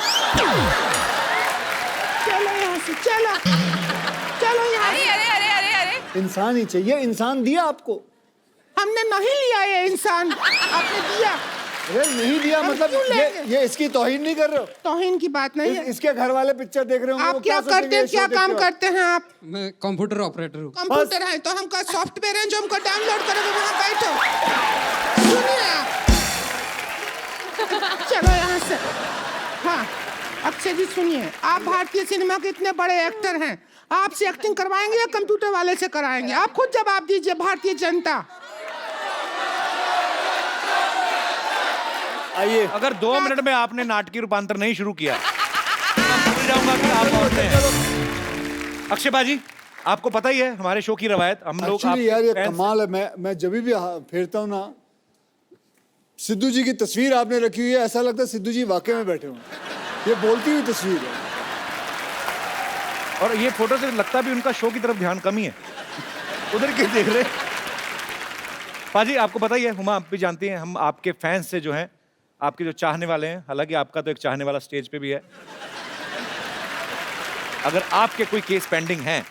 चलो यहाँ से, चलो चलो यहाँ अरे से। अरे अरे अरे अरे इंसान ही चाहिए, इंसान दिया आपको। हमने नहीं लिया ये इंसान, आपने दिया। अरे नहीं दिया हम मतलब क्यों लेंगे? ये इसकी तौहीन नहीं कर रहे हो? तौहीन की बात नहीं है। इसके घर वाले पिक्चर देख रहे होंगे, वो आप क्या सोचेंगे करते हैं, ये क्या शो देख काम के बाद? करते हैं आप? मैं कंप्यूटर ऑपरेटर हूँ। कंप्यूटर है तो हमका सॉफ्टवेयर है जो हमको डाउनलोड करोगे, वहाँ बैठो। सुनिए आप, चलो यहाँ से। हाँ अक्षय जी सुनिए, आप भारतीय सिनेमा के इतने बड़े एक्टर हैं, आपसे एक्टिंग करवाएंगे या कंप्यूटर वाले से कराएंगे? आप खुद जवाब दीजिए। भारतीय जनता, आइए। अगर 2 मिनट में आपने नाटकीय रूपांतर नहीं शुरू किया तो मैं समझ जाऊंगा कि आप कौन हैं। अक्षय बाजी, आपको पता ही है हमारे शो की रवायत, हम लोग एक्चुअली यार ये fans- कमाल है। मैं जब भी फेरता हूँ ना, सिद्धू जी की तस्वीर आपने रखी हुई है, ऐसा लगता है सिद्धू जी वाकई में बैठे हुए। ये बोलती हुई तस्वीर है। और ये फोटो से लगता भी उनका शो की तरफ ध्यान कम ही है, उधर के देख रहे। पाजी आपको पता ही है, हुमा आप भी जानती हैं, हम आपके फैंस से जो हैं, आपके जो चाहने वाले हैं, हालांकि आपका तो एक चाहने वाला स्टेज पे भी है। अगर आपके कोई केस पेंडिंग हैं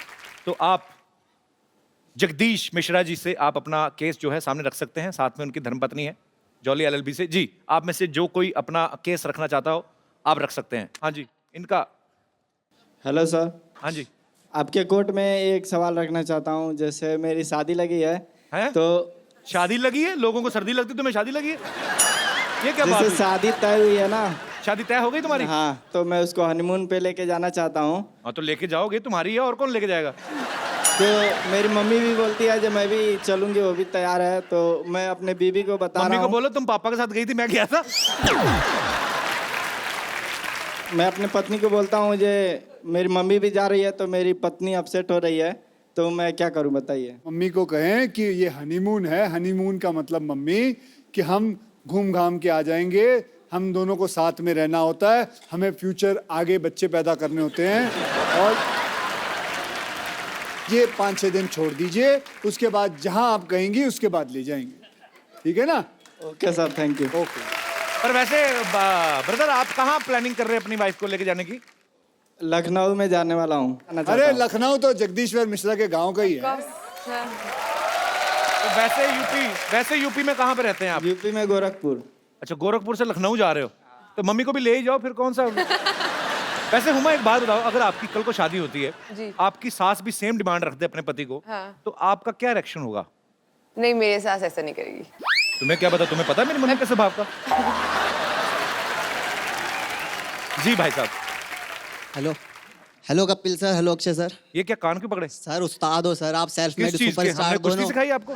तो आप जगदीश मिश्रा जी से आप अपना केस जो है सामने रख सकते हैं, साथ में उनकी धर्मपत्नी है जॉली एलएलबी से। जी, आप में से जो कोई अपना केस रखना चाहता हो आप रख सकते हैं। हाँ जी, इनका। Hello sir. हाँ जी, आपके कोर्ट में एक सवाल रखना चाहता हूँ। जैसे मेरी शादी लगी है, हैं? तो शादी लगी है? लोगों को सर्दी लगती, तुम्हें शादी लगी है? ये क्या बात जैसे हुई? शादी तय हुई है ना, शादी तय हो गई तुम्हारी? हाँ, तो मैं उसको हनीमून पे लेके जाना चाहता हूँ। हाँ तो लेके जाओगे, तुम्हारी है और कौन लेके जाएगा? तो मेरी मम्मी भी बोलती है जब मैं भी चलूंगी, वो भी तैयार है। तो मैं अपने बीबी को बता मम्मी रहा को हूँ, बोलो तुम पापा के साथ गई थी, मैं गया था। मैं अपने पत्नी को बोलता हूँ जे मेरी मम्मी भी जा रही है, तो मेरी पत्नी अपसेट हो रही है, तो मैं क्या करूँ बताइए। मम्मी को कहें कि ये हनीमून है। हनीमून का मतलब मम्मी कि हम घूम घाम के आ जाएंगे, हम दोनों को साथ में रहना होता है, हमें फ्यूचर आगे बच्चे पैदा करने होते हैं। और ये 5-6 दिन छोड़ दीजिए, उसके बाद जहां आप कहेंगी उसके बाद ले जाएंगे, ठीक है ना? Okay sir, thank you. Okay. पर वैसे ब्रदर आप कहाँ प्लानिंग कर रहे हैं अपनी वाइफ को लेके जाने की? लखनऊ में जाने वाला हूँ। अरे लखनऊ तो जगदीश्वर मिश्रा के गांव का ही है। तो वैसे यूपी में कहाँ पे रहते हैं आप? यूपी में गोरखपुर। अच्छा, गोरखपुर से लखनऊ जा रहे हो, तो मम्मी को भी ले ही जाओ फिर, कौन सा। वैसे हुमा एक बात बताओ, अगर आपकी कल को शादी होती है, जी। आपकी सास भी सेम डिमांड रखते अपने पति को, हाँ। तो आपका क्या रिएक्शन होगा? नहीं, मेरे सास ऐसा नहीं करेगी। तुम्हें क्या पता, तुम्हें पता है मेरी मम्मी के स्वभाव का? जी भाई साहब। Hello hello Kapil sir, hello Akshay sir. ये क्या कान क्यों पकड़े? सर उस्ताद हो सर, आप सेल्फ मेड किस चीज के? सुपरस्टार हमने कुश्ती दोनों। सिखाई आपको?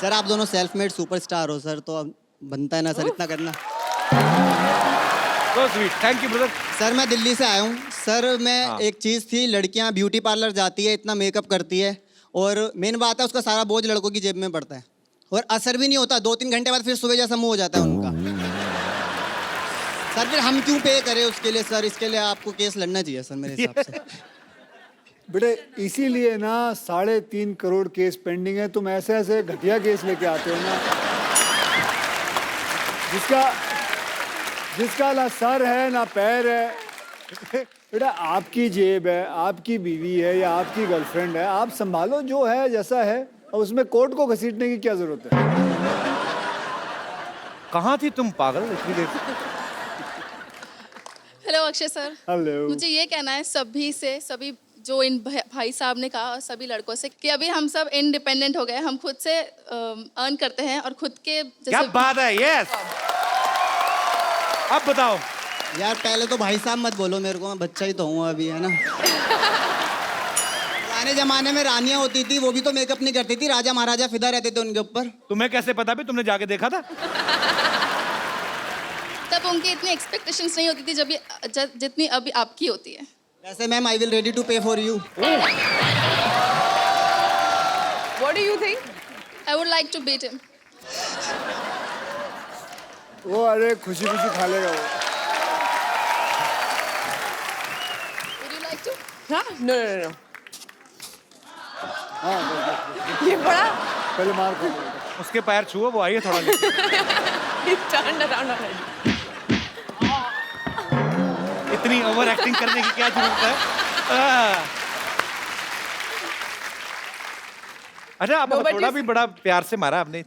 सर आप दोनों सेल्फ मेड सुपरस्टार हो सर, तो अब बनता है ना सर इतना करना। So sweet, thank you brother। Sir मैं दिल्ली से आया हूँ सर। मैं हाँ। एक चीज़ थी, लड़कियाँ ब्यूटी पार्लर जाती है, इतना मेकअप करती है, और मेन बात है उसका सारा बोझ लड़कों की जेब में पड़ता है, और असर भी नहीं होता। 2-3 घंटे बाद फिर सुबह जैसा मुंह हो जाता है उनका। सर फिर हम क्यों पे करें उसके लिए सर? इसके लिए आपको केस लड़ना चाहिए सर मेरे हिसाब से। बेटे इसीलिए ना 3.5 करोड़ केस पेंडिंग है। तुम ऐसे ऐसे घटिया केस लेके आते हो ना, जिसका ना सर है ना पैर है। बेटा आपकी जेब है, आपकी बीवी है या आपकी गर्लफ्रेंड है, आप संभालो जो है जैसा है, और उसमें कोर्ट को घसीटने की क्या जरूरत है? कहाँ थी तुम पागल इतनी देर? Hello Akshay sir. हेलो। मुझे ये कहना है सभी जो इन भाई साहब ने कहा, और सभी लड़कों से, कि अभी हम सब इंडिपेंडेंट हो गए, हम खुद से अर्न करते हैं और खुद के क्या बात है, यस। अब बताओ यार पहले तो भाई साहब मत बोलो मेरे को, मैं बच्चा ही तो हूँ अभी, है ना। पुराने जमाने में रानियां होती थी, वो भी तो मेकअप नहीं करती थी, राजा महाराजा फिदा रहते थे उनके ऊपर। तुम्हें कैसे पता भी? तुमने जाके देखा था? तब उनकी इतनी एक्सपेक्टेशंस नहीं होती थी जितनी अभी आपकी होती है। वैसे ma'am I will ready to pay for you. What do you think? I would like to beat him. वो अरे खुशी खुशी खा लेगा वो। Would you like to? हाँ? No. हाँ बस। ये बड़ा पहले मार खा लेगा। उसके पैर छुओ, वो आइए थोड़ा नीचे। He turned around already. इतनी ओवर एक्टिंग करने की क्या जरूरत है? अच्छा, आप थोड़ा भी बड़ा प्यार से मारा आपने।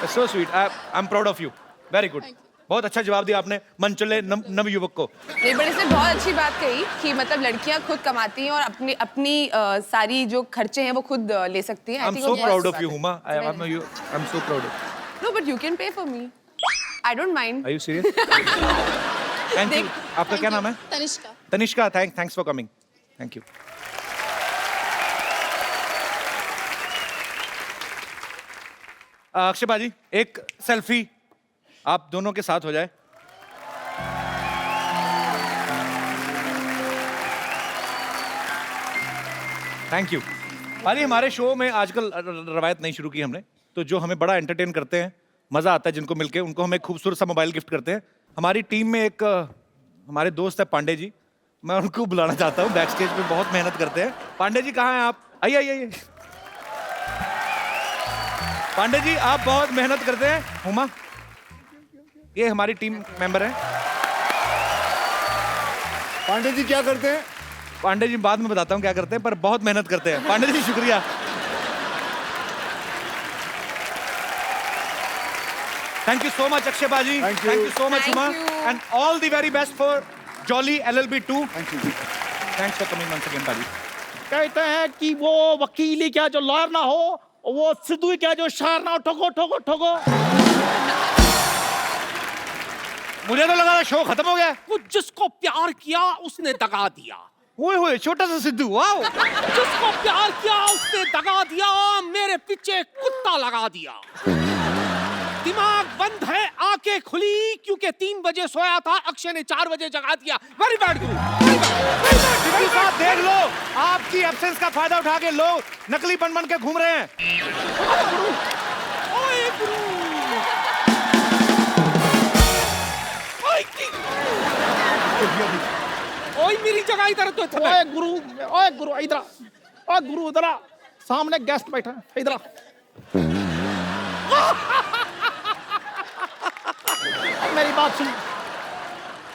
So sweet, I am proud of you, very good. बहुत अच्छा जवाब दिया आपने मनचले नव युवक को। नहीं, बट इसने बहुत अच्छी बात कही कि मतलब लड़कियां खुद कमाती हैं और अपनी सारी जो खर्चे हैं वो खुद ले सकती हैं। I am so proud of you Huma, I am so proud of. No but you can pay for me, I don't mind. Are you serious? Thank you. आपका क्या नाम है? Tanishka. Tanishka, thanks for coming, thank you. Akshay बाजी, एक selfie आप दोनों के साथ हो जाए। Thank you. अरे हमारे शो में आजकल रवायत नहीं शुरू की हमने, तो जो हमें बड़ा एंटरटेन करते हैं, मजा आता है जिनको मिलके, उनको हम एक खूबसूरत सा मोबाइल गिफ्ट करते हैं। हमारी टीम में एक हमारे दोस्त है पांडे जी, मैं उनको बुलाना चाहता हूँ। बैक स्टेज पे बहुत मेहनत करते हैं। पांडे जी कहाँ हैं आप? आइए। पांडे जी आप बहुत मेहनत करते हैं। हुमा, ये हमारी टीम मेंबर है। पांडे जी क्या करते हैं? पांडे जी बाद में बताता हूँ क्या करते हैं, पर बहुत मेहनत करते हैं। पांडे जी शुक्रिया। Thank you so much Akshay बाजी, Thank you. Thank you so much Thank Huma, you. And all the very best for Jolly LLB2। Thank you. Thanks for coming once again बाजी। कहते हैं कि वो वकील ही क्या जो लॉयर ना हो, वो सिद्धू ही क्या जो शायर ना हो। ठोको। मुझे तो लगा शो खत्म हो गया। वो जिसको प्यार किया उसने दगा दिया, ओए छोटा सा सिद्धू, वाओ। जिसको प्यार किया उसने दगा दिया, मेरे पीछे कुत्ता लगा दिया। दिमाग बंद है, आंखें खुली क्योंकि 3 बजे सोया था, अक्षय ने 4 बजे जगा दिया। वेरी बैड गुरु, सिद्धू साहब देख लो, आपकी एब्सेंस का फायदा उठा के लोग नकली बन के घूम रहे हैं। ओए गुरु, ओए मेरी जगह इधर तो ओए गुरु इधर आ। ओए गुरु इधर आ, सामने गेस्ट बैठा है, इधर आ। मेरी बात सुन,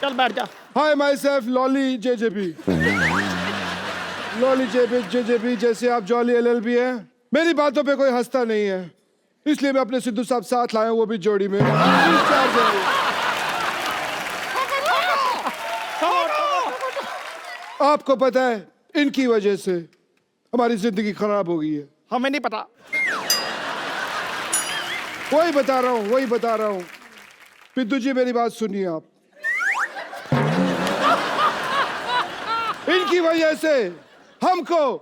चल बैठ जा। Hi my self Lolly J J B. Lolly J J B जैसे आप जॉली LLB हैं। मेरी बातों पे कोई हंसता नहीं है, इसलिए मैं अपने सिद्धू साहब साथ लाया हूं, वो भी जोड़ी में। आपको पता है इनकी वजह से हमारी जिंदगी खराब हो गई है। हमें नहीं पता। वही बता रहा हूँ। पिद्दू जी मेरी बात सुनिए आप। इनकी वजह से हमको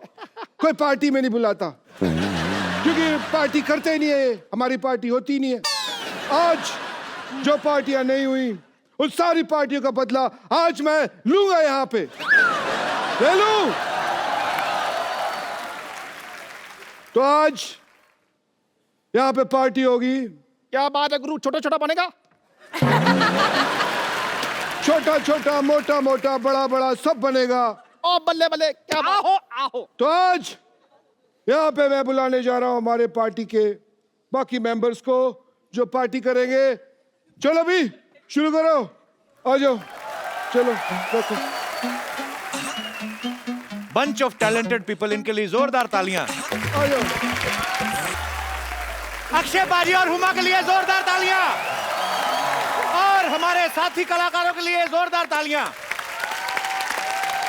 कोई पार्टी में नहीं बुलाता, क्योंकि पार्टी करते ही नहीं है, हमारी पार्टी होती नहीं है। आज जो पार्टियां नहीं हुई उन सारी पार्टियों का बदला आज मैं लूंगा, यहाँ पे ले लूं। तो आज यहाँ पे पार्टी होगी। क्या बात है गुरु, छोटा छोटा बनेगा? छोटा छोटा, मोटा मोटा, बड़ा बड़ा सब बनेगा। ओ बल्ले बल्ले, क्या आओ। तो आज यहाँ पे मैं बुलाने जा रहा हूँ हमारे पार्टी के बाकी मेंबर्स को जो पार्टी करेंगे। चलो भी शुरू करो, आ जाओ, चलो रखो। बंच ऑफ टैलेंटेड पीपल, इनके लिए जोरदार तालियां। आ जाओ। अक्षय बाजी और हुमा के लिए जोरदार तालियां, और हमारे साथी कलाकारों के लिए जोरदार तालियां।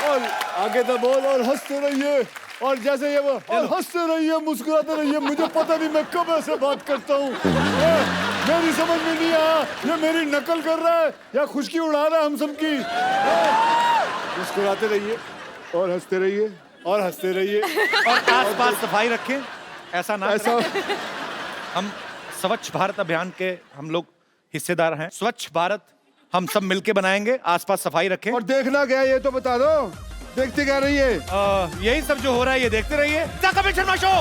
और आगे तो बोल, और हंसते रहिए, और जैसे ये वो, और हंसते रहिए, मुस्कुराते रहिए। मुझे पता नहीं मैं कब ऐसे बात करता हूँ, मेरी समझ में नहीं आया ये मेरी नकल कर रहा है या खुशकी उड़ा रहा है हम सबकी। मुस्कुराते रहिए और हंसते रहिए, और हंसते रहिए, और आसपास सफाई रखें। ऐसा ना ऐसा हम स्वच्छ भारत अभियान के हम लोग हिस्सेदार हैं। स्वच्छ भारत हम सब मिलके बनाएंगे, आसपास सफाई रखें। और देखना क्या है ये तो बता दो, देखते क्या रहिए। यही सब जो हो रहा है ये देखते रहिए। The Kapil Sharma show.